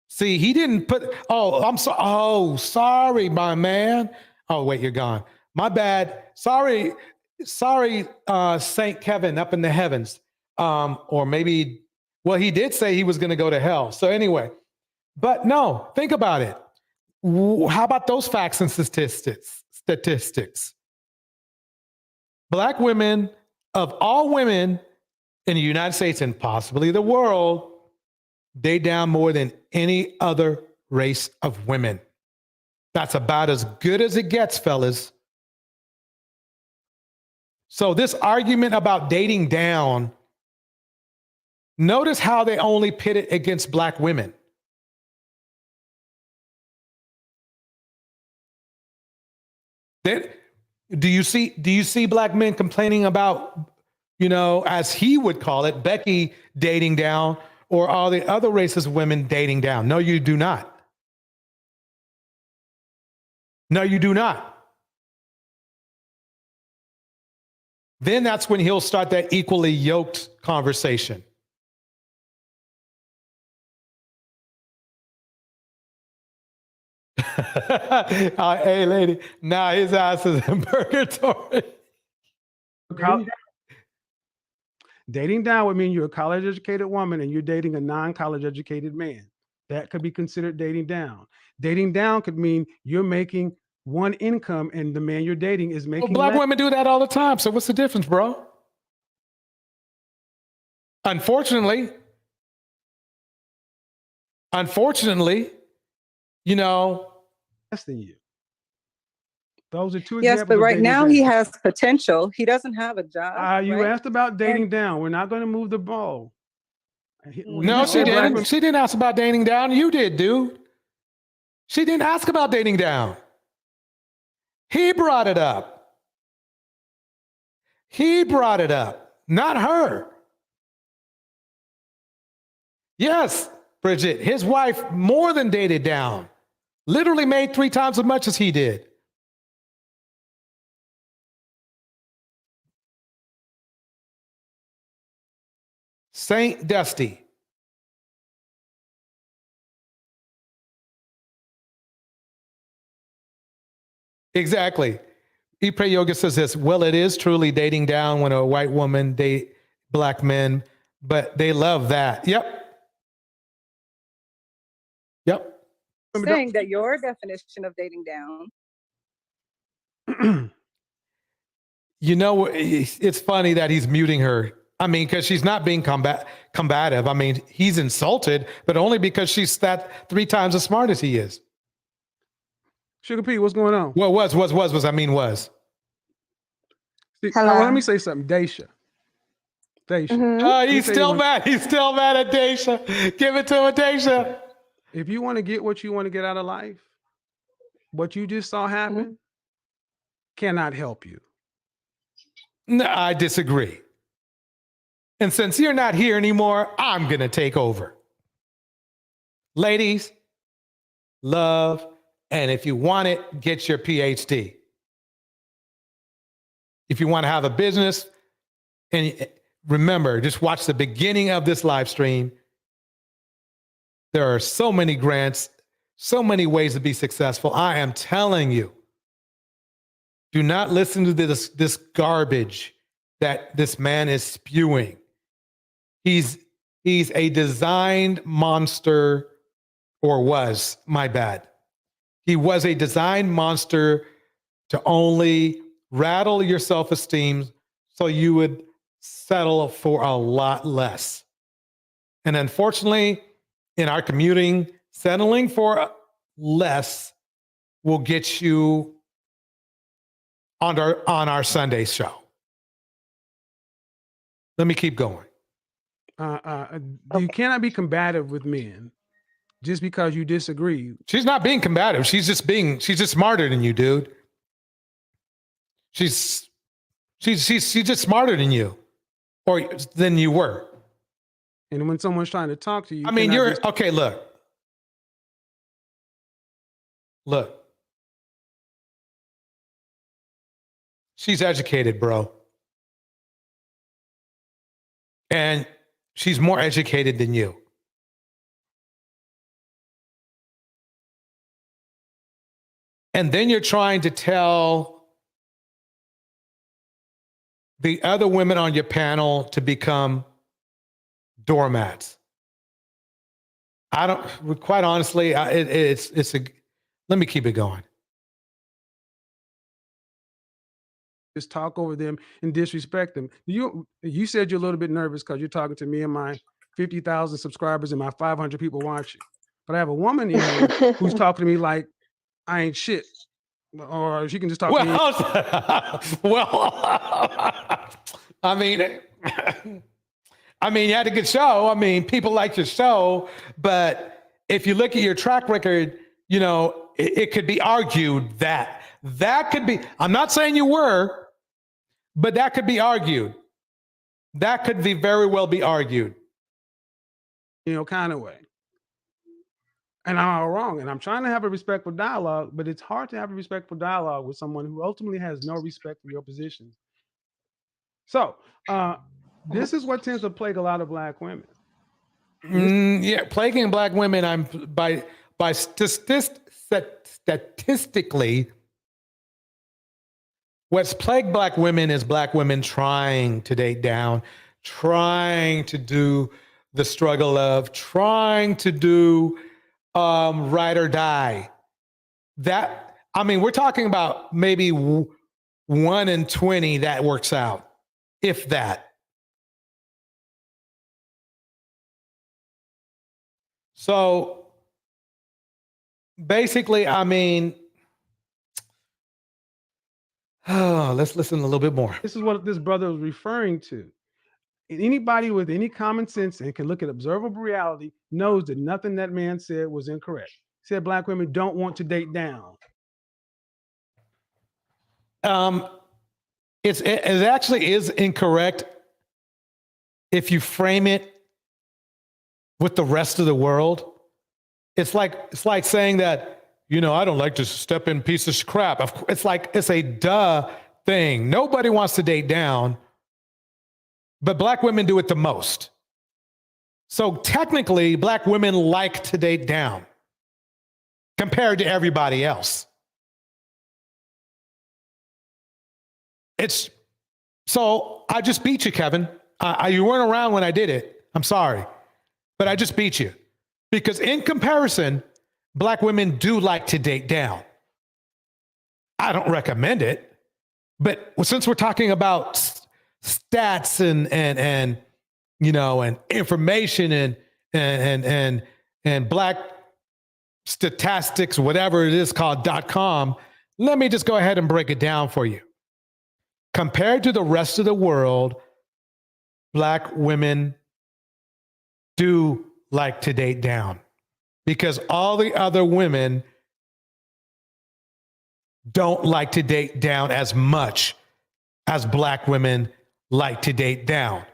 See, he didn't put, I'm sorry. Oh, sorry, my man. Oh, wait, you're gone. My bad. Sorry, Saint Kevin up in the heavens. Or maybe, well, he did say he was going to go to hell. So anyway, but no, think about it. How about those facts and statistics? Black women, of all women in the United States and possibly the world, date down more than any other race of women. That's about as good as it gets, fellas. So this argument about dating down, notice how they only pit it against Black women. Do you see Black men complaining about, as he would call it, Becky dating down, or all the other races of women dating down? No, you do not. No, you do not. Then that's when he'll start that equally yoked conversation. Hey, lady, now his ass is in purgatory. Dating down would mean you're a college educated woman and you're dating a non-college educated man. That could be considered dating down. Dating down could mean you're making one income and the man you're dating is making Black less. women do that all the time. So what's the difference, bro? Unfortunately, less than you. Those are two examples. Yes, but of right dating now down. he has potential. He doesn't have a job. You right? asked about dating down. We're not going to move the ball. No, she didn't. She didn't ask about dating down. You did, dude. She didn't ask about dating down. He brought it up. Not her. Yes, Bridget, his wife more than dated down. Literally made 3 times as much as he did. Saint Dusty. Exactly. Ipre Yoga says this, well, it is truly dating down when a white woman date Black men, but they love that. Yep. Saying that your definition of dating down. It's funny that he's muting her. I mean, because she's not being combative. I mean, he's insulted, but only because she's that 3 times as smart as he is. Sugar P, what's going on? Well, was. See, now, let me say something. Daisha. He's still mad. He's still mad at Daisha. Give it to him, Daisha. If you want to get what you want to get out of life, what you just saw happen cannot help you. No, I disagree. And since you're not here anymore, I'm going to take over. Ladies, love And if you want it, get your PhD. If you want to have a business, and remember, just watch the beginning of this live stream. There are so many grants, so many ways to be successful. I am telling you, do not listen to this garbage that this man is spewing. He's a designed monster, or was, my bad. He was a designed monster to only rattle your self-esteem so you would settle for a lot less. And unfortunately, in our commuting, settling for less will get you on our Sunday show. Let me keep going. You cannot be combative with men just because you disagree. She's not being combative. She's just smarter than you, dude. She's just smarter than you, or than you were. And when someone's trying to talk to you, I mean, okay. Look. She's educated, bro. And she's more educated than you. And then you're trying to tell the other women on your panel to become doormats. Quite honestly, let me keep it going. Just talk over them and disrespect them. You said you're a little bit nervous because you're talking to me and my 50,000 subscribers and my 500 people watching. But I have a woman in here who's talking to me like I ain't shit. Or she can just talk to me. I mean, you had a good show. I mean, people like your show. But if you look at your track record, you know, it could be argued that could be, I'm not saying you were, but that could be argued. That could very well be argued. You know, kind of way. And I'm all wrong. And I'm trying to have a respectful dialogue, but it's hard to have a respectful dialogue with someone who ultimately has no respect for your position. So this is what tends to plague a lot of Black women. Yeah, plaguing Black women. I'm by statistically, what's plagued Black women is Black women trying to date down, trying to do the struggle of, trying to do ride or die. That, I mean, we're talking about maybe 1 in 20 that works out, if that. So basically, I mean, let's listen a little bit more. This is what this brother was referring to. Anybody with any common sense and can look at observable reality knows that nothing that man said was incorrect. He said Black women don't want to date down. It actually is incorrect if you frame it with the rest of the world. It's like saying that, you know, I don't like to step in piece of crap. It's like, it's a duh thing. Nobody wants to date down, but Black women do it the most. So technically, Black women like to date down compared to everybody else. So I just beat you, Kevin. You weren't around when I did it. I'm sorry, but I just beat you. Because in comparison, Black women do like to date down. I don't recommend it, but since we're talking about stats and you know, and information and Black statistics, whatever it is called .com, let me just go ahead and break it down for you. Compared to the rest of the world, Black women do like to date down because all the other women don't like to date down as much as Black women like to date down.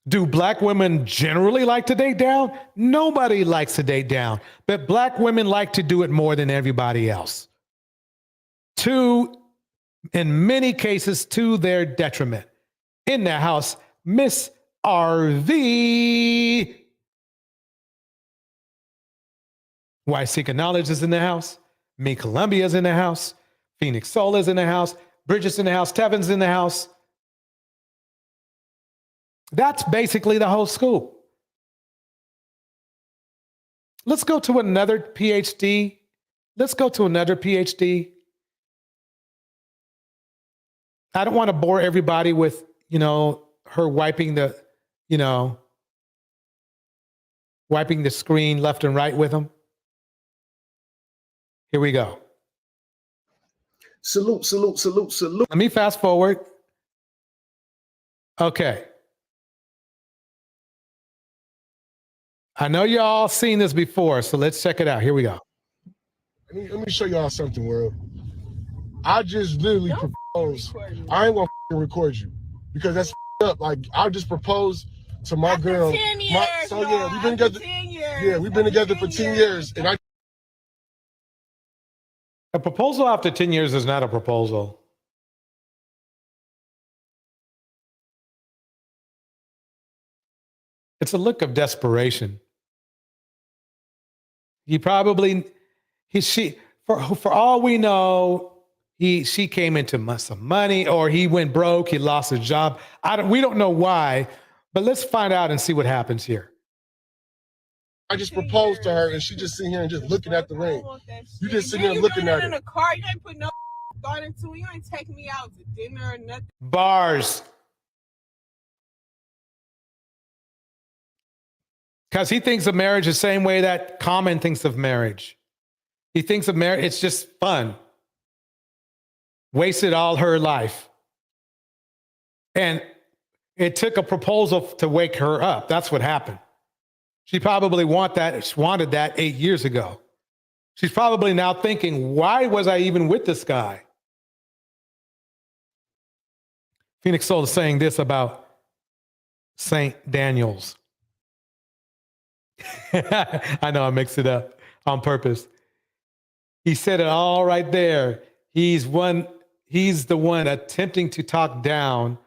Do black women generally like to date down? Nobody likes to date down, but black women like to do it more than everybody else. In many cases, to their detriment. In the house, Miss RV. Why Seeking Knowledge is in the house. Me Columbia is in the house. Phoenix Soul is in the house. Bridget's in the house. Tevin's in the house. That's basically the whole school. Let's go to another PhD. I don't want to bore everybody with, her wiping the screen left and right with them. Here we go. Salute, salute, salute, salute. Let me fast forward. Okay. I know y'all seen this before, so let's check it out. Here we go. Let me show y'all something, world. I just literally proposed. I ain't gonna record you because that's up. Like I just proposed to my girl. 10 years, we've been together. 10 years. Yeah, we've been together for 10 years, and A proposal after 10 years is not a proposal. It's a look of desperation. For all we know, she came into some money, or he went broke, he lost his job. We don't know why, but let's find out and see what happens here. I just proposed to her, and she just sitting here and just looking at the ring. You just sitting here looking at it. In a car, you ain't put no thought into it. You ain't taking me out to dinner or nothing. Bars. Because he thinks of marriage the same way that Common thinks of marriage. He thinks of marriage, it's just fun. Wasted all her life. And it took a proposal to wake her up. That's what happened. She probably wanted that 8 years ago. She's probably now thinking, why was I even with this guy? Phoenix Soul is saying this about St. Daniel's. I know I mixed it up on purpose. He said it all right there. He's the one attempting to talk down,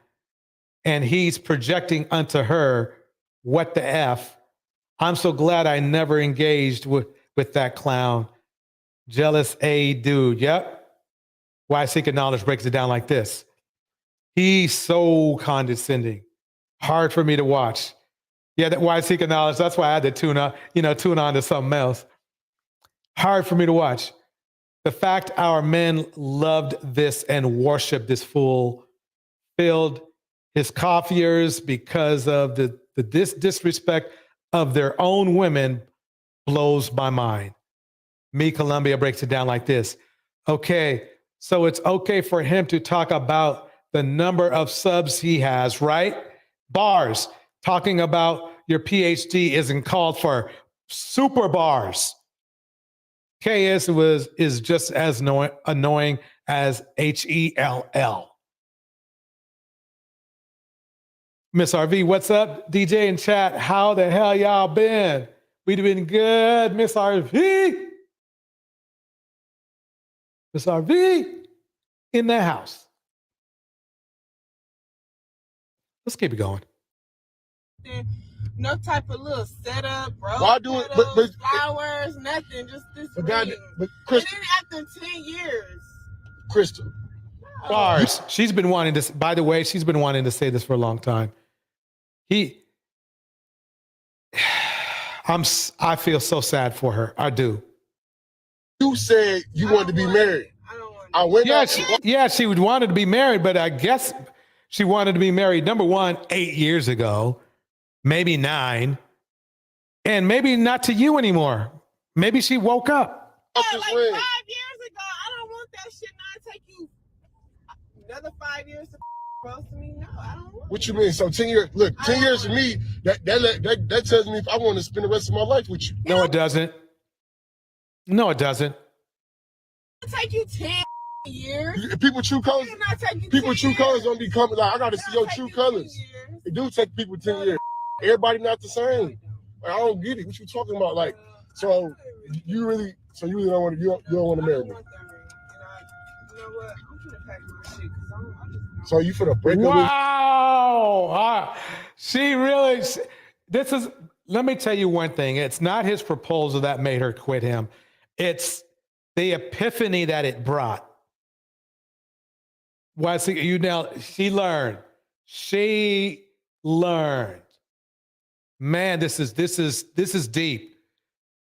and he's projecting unto her, what the F? I'm so glad I never engaged with that clown. Jealous A dude. Yep. Why Seeking Knowledge breaks it down like this. He's so condescending. Hard for me to watch. Yeah, that Why Seeking Knowledge. That's why I had to tune on to something else. Hard for me to watch. The fact our men loved this and worshiped this fool, filled his coffeers because of this disrespect of their own women, blows my mind. Me Columbia breaks it down like this. Okay, so it's okay for him to talk about the number of subs he has, right? Bars. Talking about your PhD isn't called for. Super bars. KS is just as annoying as HELL. Miss RV, what's up? DJ in chat, how the hell y'all been? We've been good, Miss RV. Miss RV in the house. Let's keep it going. No type of little setup, bro. Why do it? But flowers, nothing. Just this ring. But Crystal, and then after 10 years. Crystal. Bars. She's been wanting to. By the way, she's been wanting to say this for a long time. I feel so sad for her. I do. You said you wanted to be married. I went. She would wanted to be married, but I guess she wanted to be married. Number one, 8 years ago, maybe 9, and maybe not to you anymore. Maybe she woke up. Like 5 years ago, I don't want that shit. Not take you another 5 years to propose to me. No, I don't want. What you mean? So 10 years? Look, 10 years to me. That tells me if I want to spend the rest of my life with you. No, it doesn't. No, it doesn't. It'll take you 10 years. People true colors. People true colors don't be coming. Like I got to see your true colors. It do take people 10 years. Everybody not the same. Like, I don't get it. What you talking about? Like, so you really don't want to you don't want to marry me. So you finna break up with Wow. She really, this is, let me tell you one thing. It's not his proposal that made her quit him. It's the epiphany that it brought. She learned. She learned. Man, this is deep.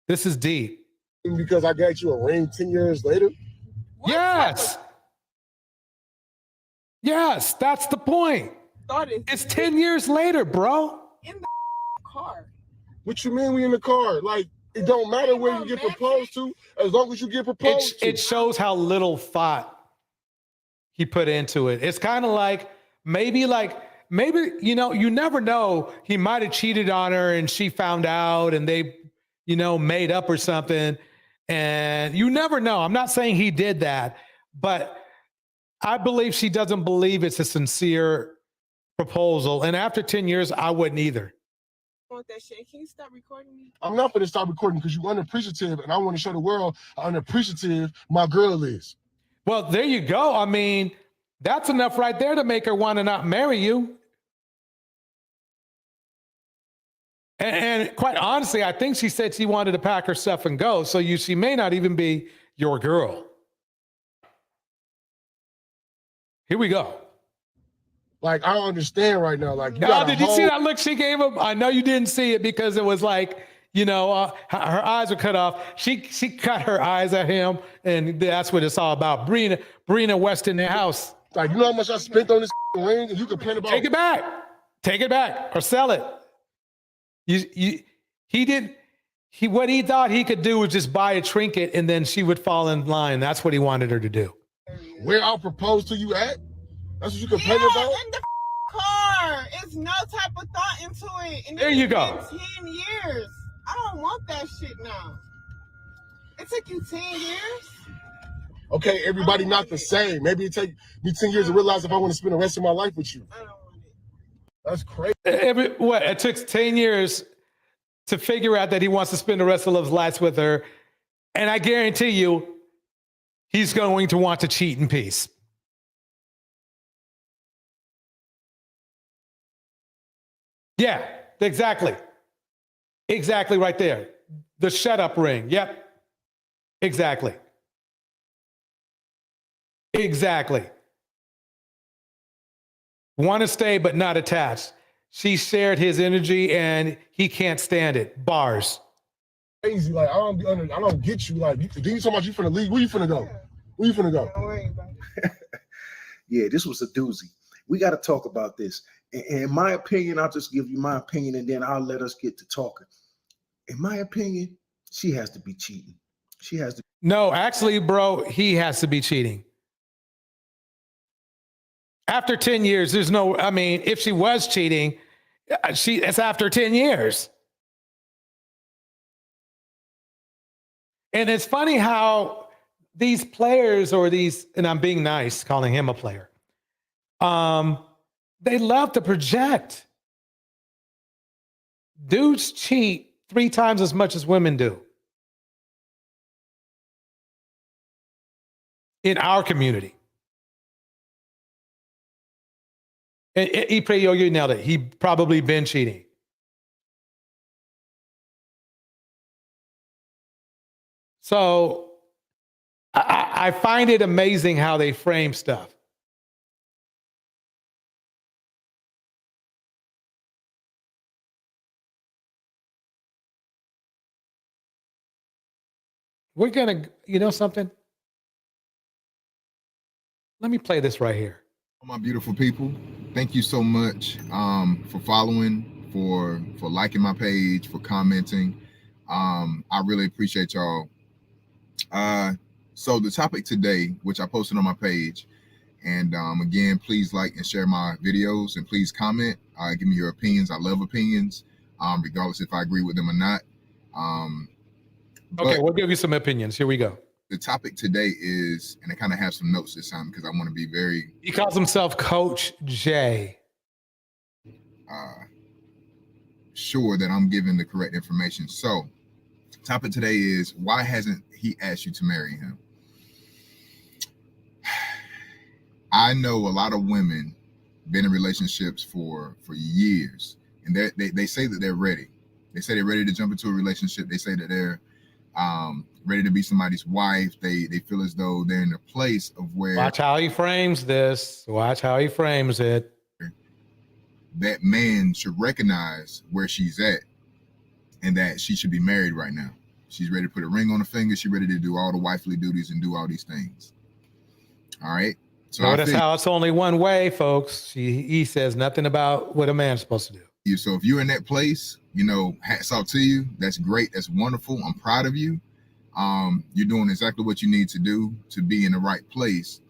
This is deep. Because I got you a ring 10 years later? Yes. Yes, that's the point. It's 10 years later, bro. In the car. What you mean we in the car? Like, it don't matter where you get proposed to, as long as you get proposed to. It shows how little thought he put into it. It's kind of like, maybe, you never know. He might have cheated on her and she found out and they, made up or something. And you never know. I'm not saying he did that, but I believe she doesn't believe it's a sincere proposal. And after 10 years, I wouldn't either. Want that shit? Can you stop recording me? I'm not going to stop recording because you're unappreciative, and I want to show the world how unappreciative my girl is. Well, there you go. I mean, that's enough right there to make her want to not marry you. And quite honestly, I think she said she wanted to pack her stuff and go. So she may not even be your girl. Here we go. Like, I don't understand right now. Like, did you see that look she gave him? I know you didn't see it because it was like, her eyes were cut off. She cut her eyes at him, and that's what it's all about. Brina West in the house. Like, you know how much I spent on this ring, and you complain about? Take it back, or sell it. What he thought he could do was just buy a trinket, and then she would fall in line. That's what he wanted her to do. Where I'll propose to you at? That's what you complain about? In the car. It's no type of thought into it. And there you go. 10 years. I don't want that shit now. It took you 10 years? Okay, everybody not the same. Maybe it take me 10 years to realize if I want to spend the rest of my life with you. I don't want it. That's crazy. It took 10 years to figure out that he wants to spend the rest of his life with her. And I guarantee you, he's going to want to cheat in peace. Yeah, exactly. Exactly right there. The shut up ring. Yep. Exactly. Exactly. Want to stay, but not attached. She shared his energy and he can't stand it. Bars. Crazy. Like, I don't get you. Like, then you talking about you finna leave. Where you finna go? Where you finna go? Don't worry about it. Yeah, this was a doozy. We got to talk about this. In my opinion, I'll just give you my opinion and then I'll let us get to talking. In my opinion, she has to be cheating. She has to. No, actually, bro, he has to be cheating. After 10 years, if she was cheating, it's after 10 years. And it's funny how these players and I'm being nice, calling him a player, they love to project. Dudes cheat 3 times as much as women do. In our community. And you nailed it. He probably been cheating. So I find it amazing how they frame stuff. We're going to, something? Let me play this right here. My beautiful people, thank you so much for following, for liking my page, for commenting. I really appreciate y'all. So the topic today, which I posted on my page, and again, please like and share my videos and please comment. Give me your opinions. I love opinions, regardless if I agree with them or not. Okay, we'll give you some opinions. Here we go. The topic today is, and I kind of have some notes this time because I want to be very. He calls himself Coach J. sure that I'm giving the correct information. So topic today is, why hasn't he asked you to marry him? I know a lot of women been in relationships for years, and they say that they're ready. They say they're ready to jump into a relationship. They say that they're ready to be somebody's wife. They feel as though they're in a place of where, Watch how he frames this. Watch how he frames it. that man should recognize where she's at and that she should be married right now. She's ready to put a ring on the finger. She's ready to do all the wifely duties and do all these things. All right. So notice how it's only one way, folks. He says nothing about what a man's supposed to do. So if you're in that place, you know, hats off to you. That's great. That's wonderful. I'm proud of you. You're doing exactly what you need to do to be in the right place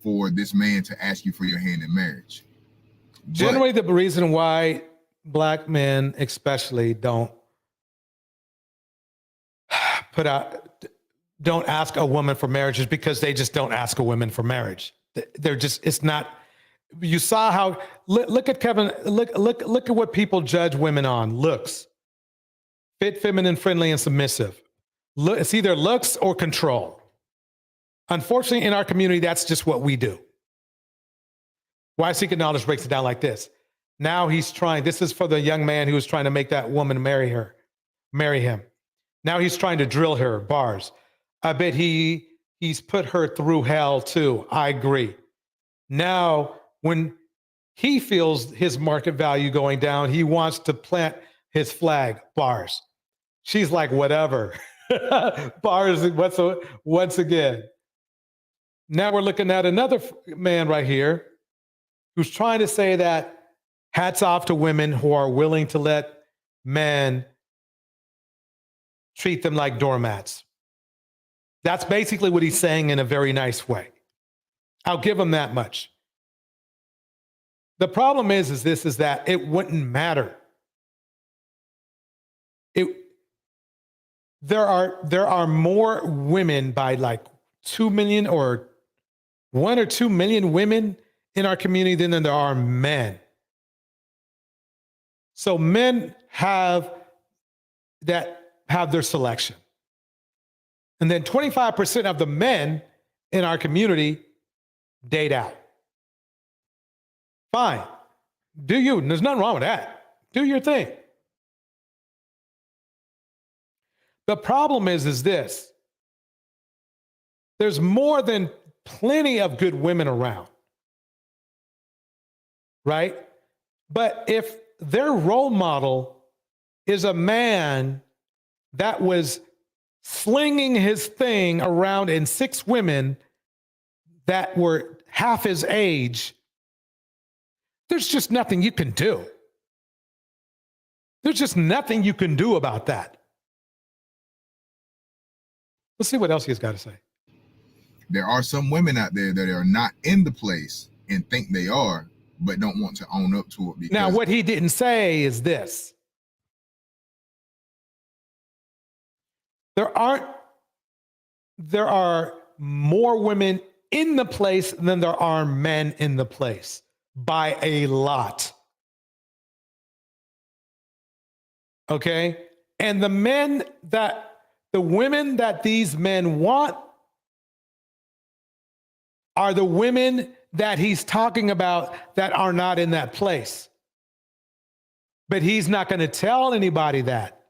for this man to ask you for your hand in marriage. Generally, the reason why Black men especially don't ask a woman for marriage is because they just don't ask a woman for marriage. They're just, it's not, you saw how, look at Kevin, look at what people judge women on. Looks, fit, feminine, friendly, and submissive. Look, it's either looks or control. Unfortunately, in our community, that's just what we do. Why Seeking Knowledge breaks it down like this. Now he's trying, this is for the young man who was trying to make that woman marry him. Now he's trying to drill her, bars. I bet he's put her through hell too. I agree. Now, when he feels his market value going down, he wants to plant his flag, bars. She's like, whatever. Bars, once again. Now we're looking at another man right here who's trying to say that hats off to women who are willing to let men treat them like doormats. That's basically what he's saying in a very nice way. I'll give him that much. The problem is that it wouldn't matter. There are more women by like 2 million or 1 or 2 million women in our community than there are men. So men have their selection. And then 25% of the men in our community date out. Fine. Do you. There's nothing wrong with that. Do your thing. The problem is this. There's more than plenty of good women around. Right? But if their role model is a man that was slinging his thing around in 6 women that were half his age, there's just nothing you can do. There's just nothing you can do about that. Let's see what else he's got to say. There are some women out there that are not in the place and think they are, but don't want to own up to it. Because now, what he didn't say is this. There are more women in the place than there are men in the place by a lot. Okay? And the women that these men want are the women that he's talking about that are not in that place. But he's not going to tell anybody that.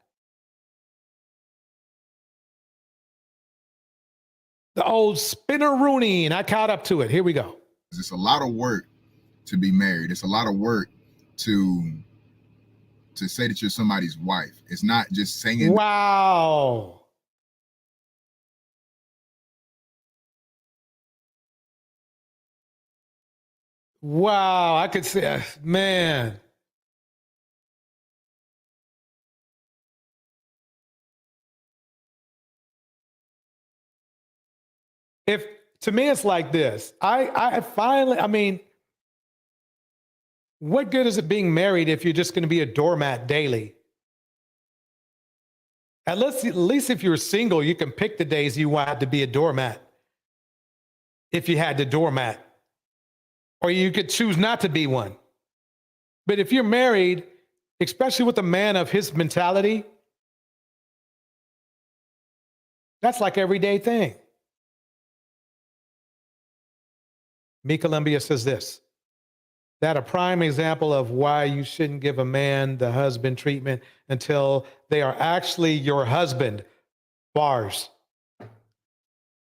The old spinner-rooney, and I caught up to it. Here we go. It's a lot of work to be married. It's a lot of work to say that you're somebody's wife. It's not just saying. Wow. Wow, I could say, man. If to me it's like this, I finally, what good is it being married if you're just going to be a doormat daily? At least if you're single, you can pick the days you want to be a doormat. If you had the doormat. Or you could choose not to be one. But if you're married, especially with a man of his mentality. That's like everyday thing. Me Columbia says this, that a prime example of why you shouldn't give a man the husband treatment until they are actually your husband. Bars.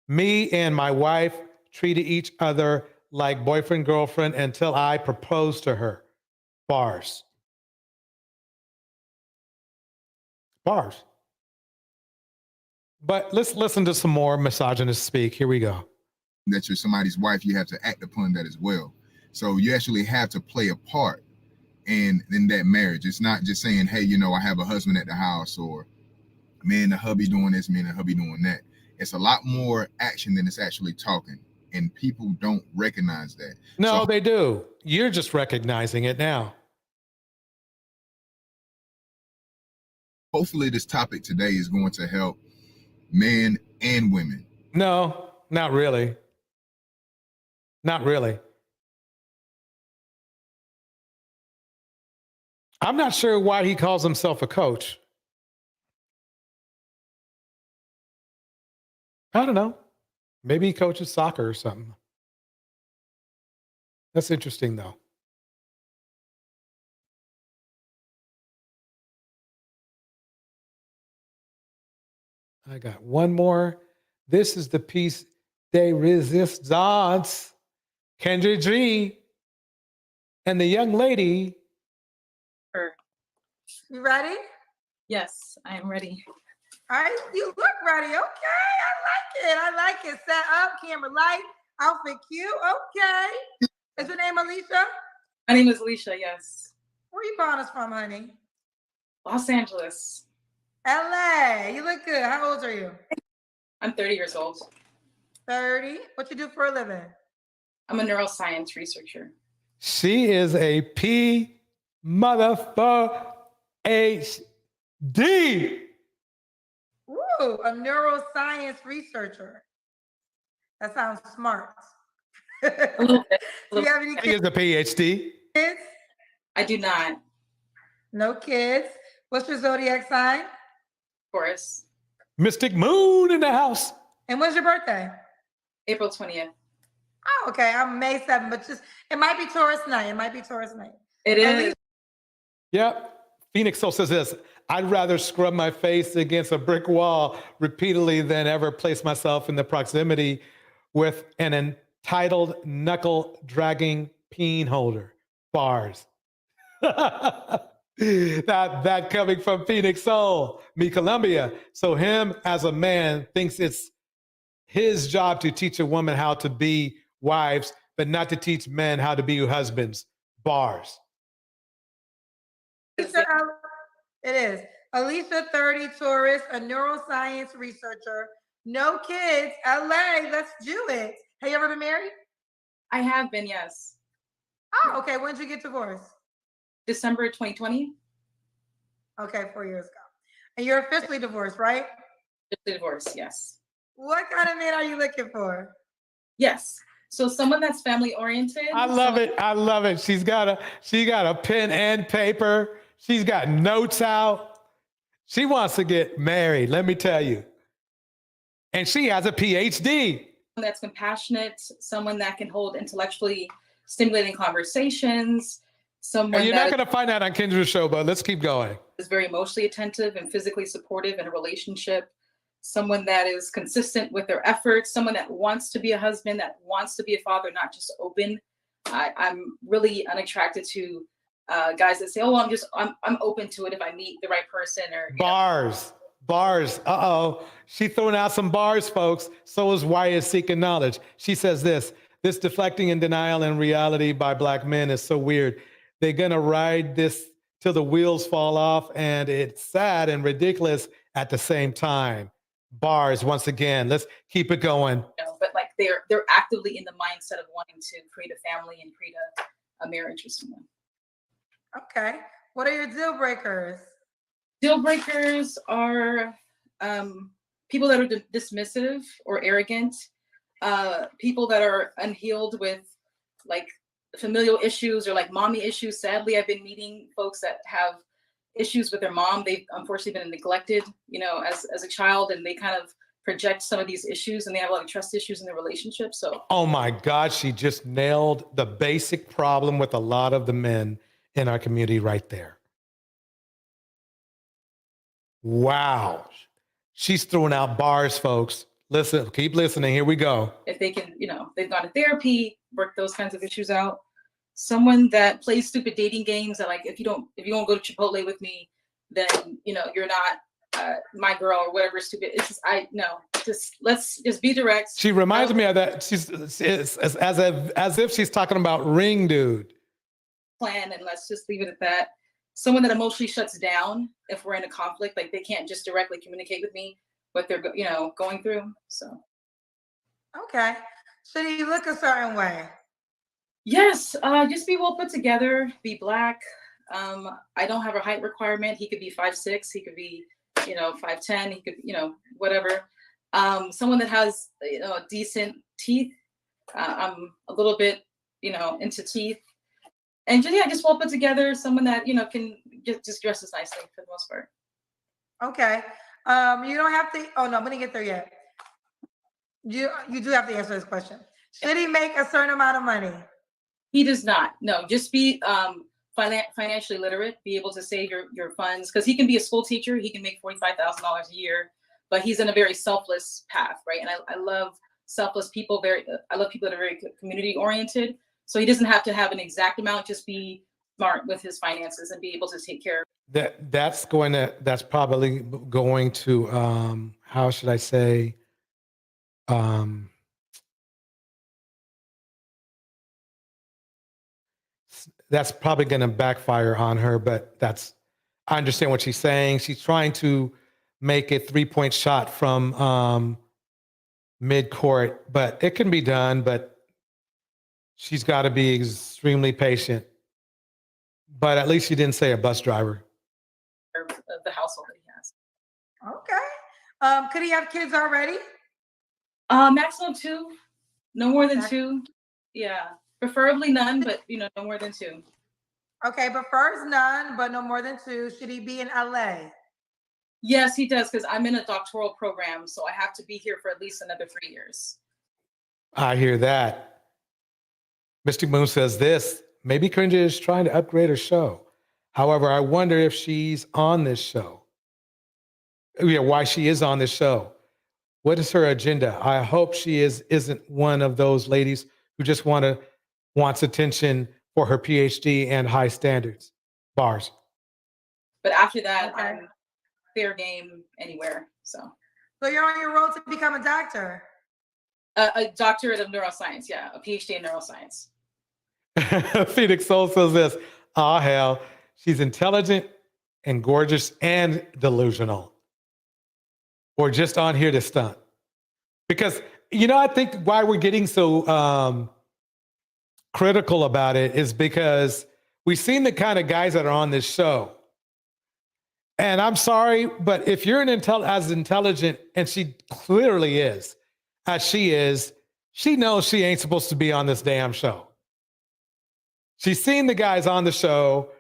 Me and my wife treated each other like boyfriend, girlfriend until I proposed to her. Bars. Bars. But let's listen to some more misogynists speak. Here we go. That you're somebody's wife, you have to act upon that as well. So you actually have to play a part in that marriage. It's not just saying, hey, you know, I have a husband at the house, or me and the hubby doing this, me and the hubby doing that. It's a lot more action than it's actually talking. And people don't recognize that. No, they do. You're just recognizing it now. Hopefully this topic today is going to help men and women. No, not really. Not really. I'm not sure why he calls himself a coach. I don't know. Maybe he coaches soccer or something. That's interesting, though. I got one more. This is the piece de resistance. Kendra G and the young lady. You ready? Yes, I am ready. All right, you look ready. Okay, I like it. Set up, camera light, outfit cute. Okay. Is your name Alicia? My name is Alicia, yes. Where you calling us from, honey? Los Angeles. LA. You look good. How old are you? I'm 30 years old. 30. What you do for a living? I'm a neuroscience researcher. She is a P motherfucker HD. Ooh, a neuroscience researcher. That sounds smart. Do you have any He is a PhD. kids? I do not. No kids. What's your zodiac sign? Taurus. Mystic Moon in the house. And when's your birthday? April 20th. Oh, okay. I'm May 7th, but just it might be Taurus night. It is. Yep. Phoenix Soul says this, I'd rather scrub my face against a brick wall repeatedly than ever place myself in the proximity with an entitled knuckle-dragging peen holder. Bars. that coming from Phoenix Soul, me Columbia. So him as a man thinks it's his job to teach a woman how to be wives, but not to teach men how to be husbands. Bars. It is. Alicia, 30, Taurus, a neuroscience researcher. No kids, LA, let's do it. Have you ever been married? I have been, yes. Oh, okay. When did you get divorced? December 2020. Okay, 4 years ago. And you're officially divorced, right? Officially divorced, yes. What kind of man are you looking for? Yes. So someone that's family oriented. I love it. I love it. She got a pen and paper. She's got notes out. She wants to get married, let me tell you. And she has a PhD. That's compassionate, someone that can hold intellectually stimulating conversations, someone You're not going to find that on Kendra's show, but let's keep going. is very emotionally attentive and physically supportive in a relationship, someone that is consistent with their efforts, someone that wants to be a husband, that wants to be a father, not just open. I'm really unattracted to guys that say, "Oh, I'm open to it if I meet the right person." Or bars. Uh-oh. She throwing out some bars, folks. So is Why is Seeking Knowledge. She says this deflecting and denial in reality by Black men is so weird. They're going to ride this till the wheels fall off, and it's sad and ridiculous at the same time. Bars, once again. Let's keep it going. But like they're actively in the mindset of wanting to create a family and create a marriage with someone. Okay. What are your deal breakers? Deal breakers are people that are dismissive or arrogant, people that are unhealed with like familial issues or like mommy issues. Sadly, I've been meeting folks that have issues with their mom. They've unfortunately been neglected, you know, as a child, and they kind of project some of these issues, and they have a lot of trust issues in their relationship. So, Oh my God, she just nailed the basic problem with a lot of the men in our community right there. Wow. She's throwing out bars, folks. Listen, keep listening. Here we go. if they can, you know, they've gone to therapy, work those kinds of issues out. Someone that plays stupid dating games that, like, if you don't go to Chipotle with me, then, you know, you're not my girl or whatever stupid. It's just, let's just be direct. She reminds me of that. She's as if she's talking about Ring Dude. Plan, and let's just leave it at that. Someone that emotionally shuts down if we're in a conflict, like they can't just directly communicate with me what they're going through. So Okay. Should he look a certain way? yes, just be well put together, be Black. I don't have a height requirement. He could be 5'6", he could be 5'10", he could whatever. Someone that has decent teeth. I'm a little bit into teeth. And just well put together, someone that can just dresses nicely for the most part. Okay. You don't have to. Oh no, I'm gonna get there yet. You do have to answer this question. Should he make a certain amount of money? He does not. No, just be financially literate. Be able to save your funds, because he can be a school teacher. He can make $45,000 a year, but he's in a very selfless path, right? And I love selfless people. I love people that are very community oriented. So he doesn't have to have an exact amount, just be smart with his finances and be able to take care of. That's probably going to how should I say, that's probably going to backfire on her, but I understand what she's saying. She's trying to make a 3-point shot from mid-court, but it can be done, but she's got to be extremely patient. But at least she didn't say a bus driver. Of the household that he has. Okay. Could he have kids already? Maximum 2, no more than 2. Yeah, preferably none, but no more than 2. Okay, prefers none, but no more than 2. Should he be in LA? Yes, he does, because I'm in a doctoral program, so I have to be here for at least another 3 years. I hear that. Mystic Moon says this, maybe Cringe is trying to upgrade her show. However, I wonder if she's on this show. Yeah, why she is on this show. What is her agenda? I hope she isn't one of those ladies who just wants attention for her PhD and high standards. Bars. But after that, I'm fair game anywhere. So you're on your road to become a doctor? A doctorate of neuroscience, yeah, a PhD in neuroscience. Phoenix Soul says this, hell, she's intelligent and gorgeous and delusional. Or just on here to stunt. Because, I think why we're getting so critical about it is because we've seen the kind of guys that are on this show. And I'm sorry, but if you're as intelligent, and she clearly is, as she is, she knows she ain't supposed to be on this damn show. She's seen the guys on the show.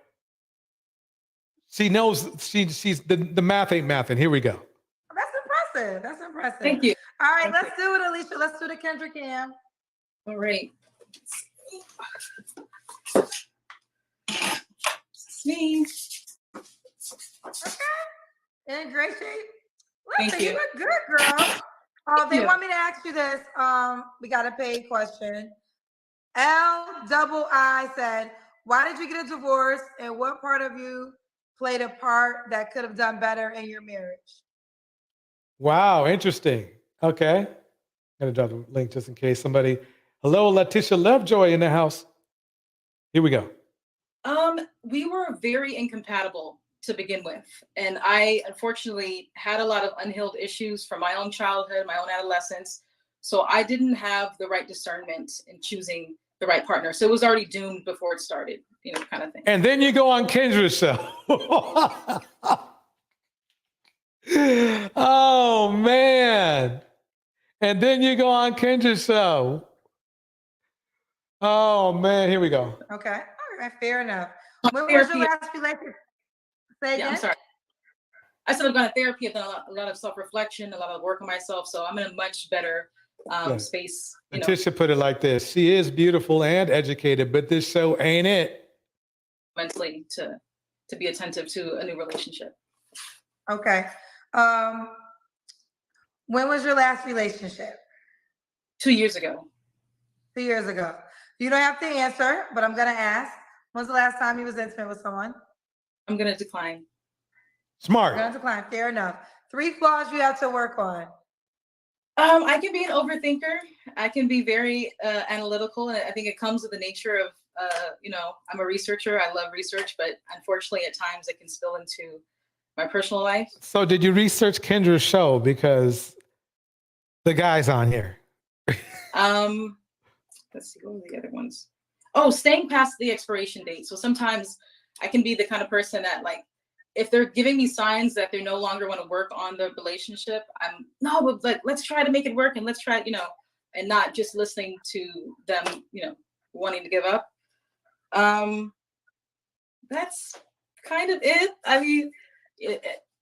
She knows she's the math ain't mathing. Here we go. That's impressive. Thank you. All right, let's do it, Alicia. Let's do the Kendrick Cam. All right. Sneeze. Okay. In great shape. Thank Listen, you. you look good, girl. They want me to ask you this. We got a paid question. LII said, why did you get a divorce, and what part of you played a part that could have done better in your marriage? Wow, interesting. Okay. I'm going to drop the link just in case somebody. Hello, Letitia Lovejoy in the house. Here we go. We were very incompatible to begin with. And I unfortunately had a lot of unhealed issues from my own childhood, my own adolescence. So I didn't have the right discernment in choosing the right partner. So it was already doomed before it started, kind of thing. And then you go on Kendra's show. Oh, man. And then you go on Kendra's show. Oh man, here we go. Okay. All right. Fair enough. When was your last relationship? Say again? I'm sorry. I said I've gone to therapy. I've done a lot of self-reflection, a lot of work on myself. So I'm in a much better Yeah. space. You know, Letitia put it like this: she is beautiful and educated, but this show ain't it. mentally to be attentive to a new relationship. Okay. When was your last relationship? 2 years ago. 2 years ago. You don't have to answer, but I'm gonna ask. When's the last time you was intimate with someone? I'm gonna decline. Smart. You're gonna decline. Fair enough. 3 flaws you have to work on. I can be an overthinker. I can be very analytical, and I think it comes with the nature of I'm a researcher. I love research, but unfortunately, at times it can spill into my personal life. So, did you research Kendra's show because the guy's on here? Let's see, what were the other ones? Oh, staying past the expiration date. So sometimes I can be the kind of person that, like, if they're giving me signs that they no longer want to work on the relationship, but let's try to make it work, and let's try, and not just listening to them, wanting to give up. That's kind of it. I mean,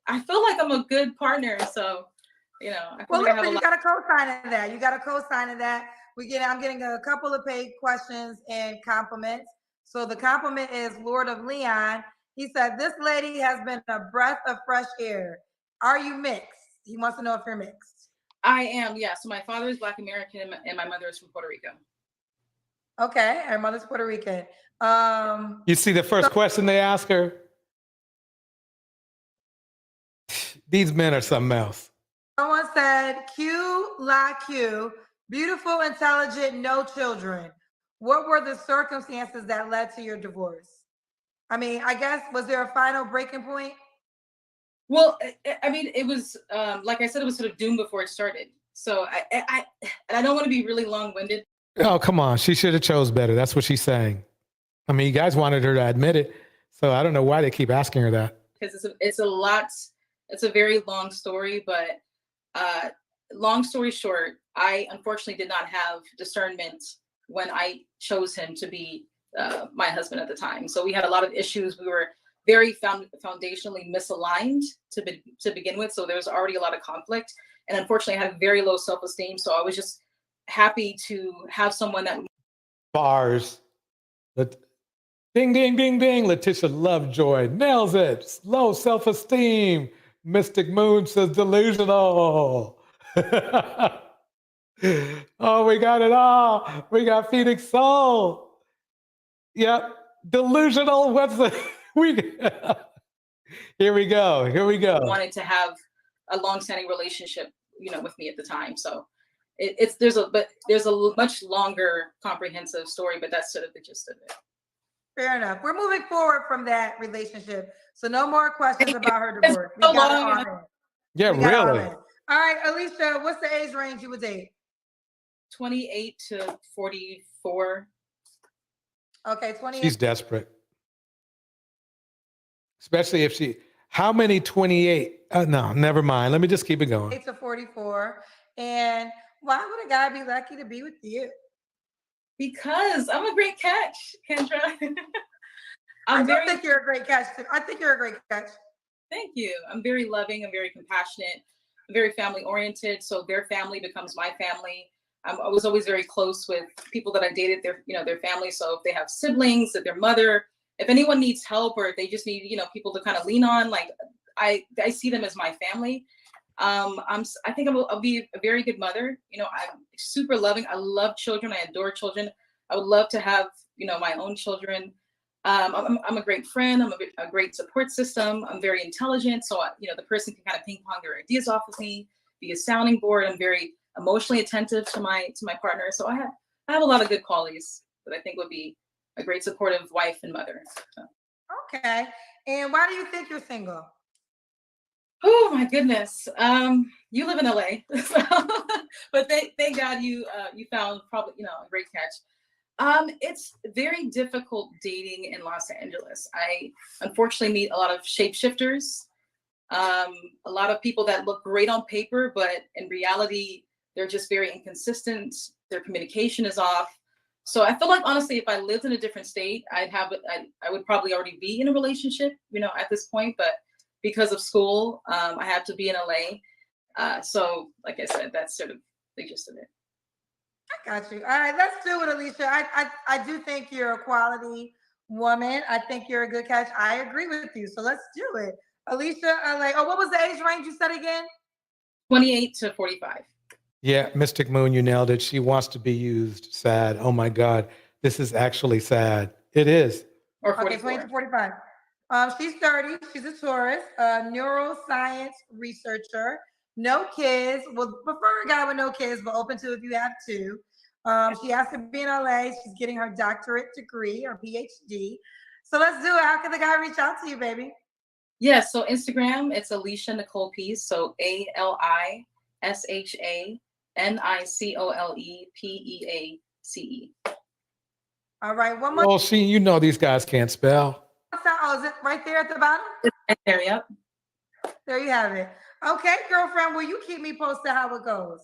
I feel like I'm a good partner, so I feel Well, like I have listen, a you lot. got a co-sign in that. You got a co-sign in that. I'm getting a couple of paid questions and compliments. So the compliment is Lord of Leon. He said, "This lady has been a breath of fresh air. Are you mixed?" He wants to know if you're mixed. I am, yeah. So my father is Black American and my mother is from Puerto Rico. Okay, her mother's Puerto Rican. You see the first question they ask her? These men are something else. Someone said, Q la Q, beautiful, intelligent, no children. What were the circumstances that led to your divorce? I mean, I guess, was there a final breaking point? Well, I mean, it was, like I said, it was sort of doomed before it started. So I don't want to be really long-winded. Oh, come on. She should have chose better. That's what she's saying. I mean, you guys wanted her to admit it. So I don't know why they keep asking her that. Because it's a lot, it's a very long story, but long story short, I unfortunately did not have discernment when I chose him to be my husband at the time. So we had a lot of issues. We were very foundationally misaligned to begin with. So there was already a lot of conflict. And unfortunately, I had very low self-esteem. So I was just happy to have someone that Bars. Ding, ding, ding, ding. Letitia Lovejoy nails it. Low self-esteem. Mystic Moon says delusional. Oh, we got it all. We got Phoenix Soul. Yep. Delusional. What's the Here we go. Here we go. wanted to have a long-standing relationship, with me at the time. So there's a much longer comprehensive story, but that's sort of the gist of it. Fair enough. We're moving forward from that relationship. So no more questions about her divorce. We got it on it. Yeah, We got it on really. it. All right, Alicia, what's the age range you would date? 28 to 44. Okay, 28. She's desperate. Especially if how many 28? No, never mind. Let me just keep it going. 28 to 44. And why would a guy be lucky to be with you? Because I'm a great catch, Kendra. I think you're a great catch. I think you're a great catch. Thank you. I'm very loving. I'm very compassionate. I'm very family oriented. So their family becomes my family. I was always very close with people that I dated, their family. So if they have siblings, if their mother, if anyone needs help, or if they just need, people to kind of lean on, like I see them as my family. I think I'll be a very good mother. I'm super loving. I love children. I adore children. I would love to have, my own children. I'm a great friend. I'm a great support system. I'm very intelligent. So, the person can kind of ping pong their ideas off of me, be a sounding board. I'm very emotionally attentive to my partner. So I have a lot of good qualities that I think would be a great supportive wife and mother. So. Okay. And why do you think you're single? Oh my goodness. You live in LA, but thank God you found probably, a great catch. It's very difficult dating in Los Angeles. I unfortunately meet a lot of shapeshifters, a lot of people that look great on paper, but in reality, they're just very inconsistent. Their communication is off. So I feel like honestly, if I lived in a different state, I would probably already be in a relationship, at this point. But because of school, I have to be in LA. So like I said, that's sort of the gist of it. I got you. All right, let's do it, Alicia. I do think you're a quality woman. I think you're a good catch. I agree with you. So let's do it. Alicia, what was the age range you said again? 28 to 45. Yeah, Mystic Moon, you nailed it. She wants to be used. Sad. Oh my God. This is actually sad. It is. Or 44. Okay, 20 to 45. She's 30. She's a Taurus, a neuroscience researcher. No kids. Would prefer a guy with no kids, but open to if you have two. She has to be in LA. She's getting her doctorate degree or PhD. So let's do it. How can the guy reach out to you, baby? Yeah, so Instagram, it's Alicia Nicole Peace. So ALISHANICOLEPEACE. All right, one more. Well, you know these guys can't spell. Oh, is it right there at the bottom? It's right there, yep. There you have it. Okay, girlfriend, will you keep me posted how it goes?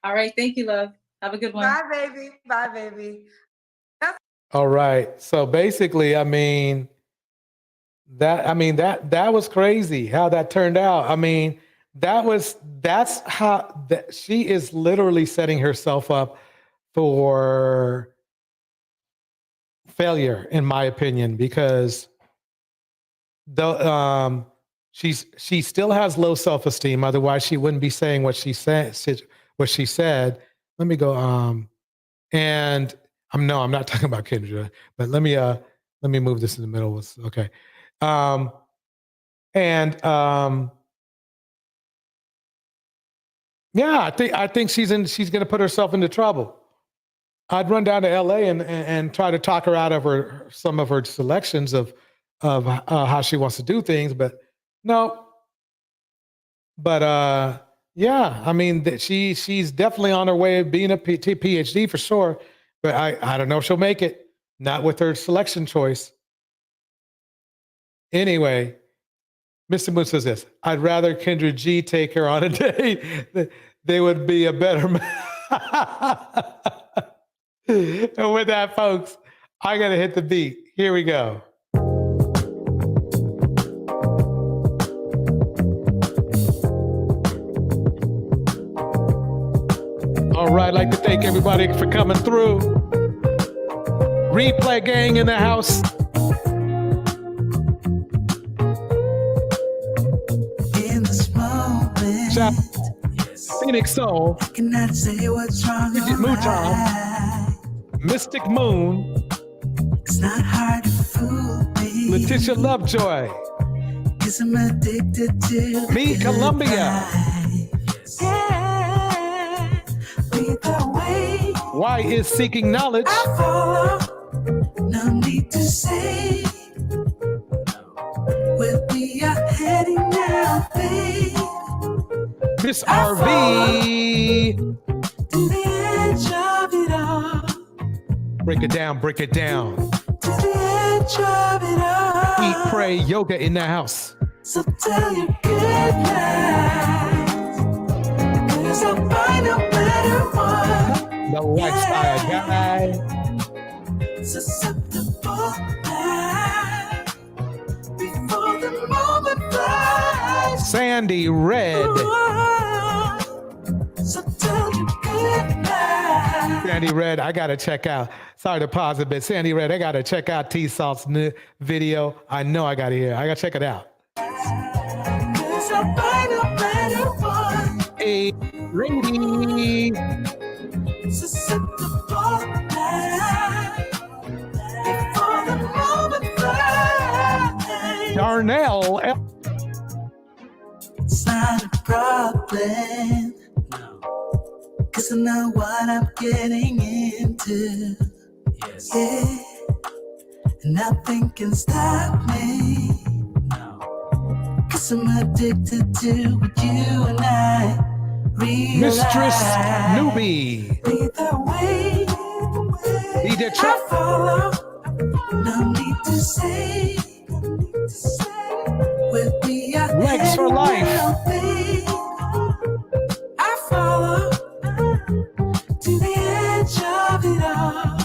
All right, thank you, love. Have a good one. Bye, baby. Bye, baby. All right. So basically, that was crazy how that turned out. That's how she is literally setting herself up for failure, in my opinion, because she still has low self-esteem. Otherwise, she wouldn't be saying what she said. Let me go. And I'm not talking about Kendra, but let me move this in the middle. Okay. Yeah, I think she's going to put herself into trouble. I'd run down to LA and try to talk her out of some of her selections of how she wants to do things, but no. But yeah, she's definitely on her way of being a PhD for sure. But I don't know if she'll make it. Not with her selection choice. Anyway, Mr. Moon says this: I'd rather Kendra G take her on a date. They would be a better And with that, folks, I gotta hit the beat. Here we go. All right, I'd like to thank everybody for coming through. Replay gang in the house. In this moment, Shout Phoenix Soul, I cannot say what's wrong or right. Mystic Moon, It's not hard to fool me. Letitia Lovejoy, 'Cause I'm addicted to Me the Columbia, yeah. Lead the way. Why is Seeking Knowledge, I follow. No need to say where we are heading now, babe. Miss RV, To the edge of it all. break it down, break it down. To the edge of it all. Eat, pray, yoga in the house. So tell your good night. 'Cause I'll find a better one. The lifestyle guy. Susceptible now. Before the moment flies. Sandy Red. So tell your good night. Sandy Red, I gotta check out. Sorry to pause a bit. Sandy Red, I gotta check out T-Salt's new video. I know I gotta hear. I gotta check it out. 'Cause I'll find a better one. Hey, lady. Susceptible now. Before the moment flies. Darnell. It's not a problem. Cause I know what I'm getting into. Yes. Yeah. And nothing can stop me. No. Cause I'm addicted to what you and I realize. Mistress Newbie. Lead the way. DJ I Chuck. follow. No need to say. Where we are Legs for heading life. now, babe. I follow. To the edge of it all.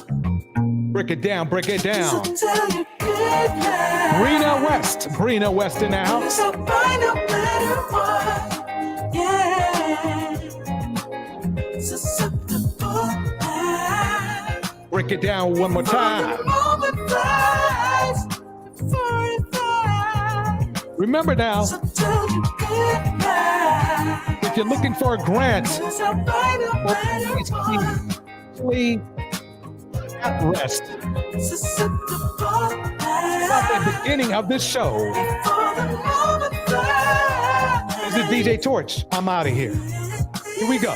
Break it down, break it down. Tell you good night. Brina West in the house. So find a better one. Yeah. Susceptible. Break it down one more time. Remember now, if you're looking for a grant, please rest. At the beginning of this show, this is DJ Torch. I'm out of here. Here we go.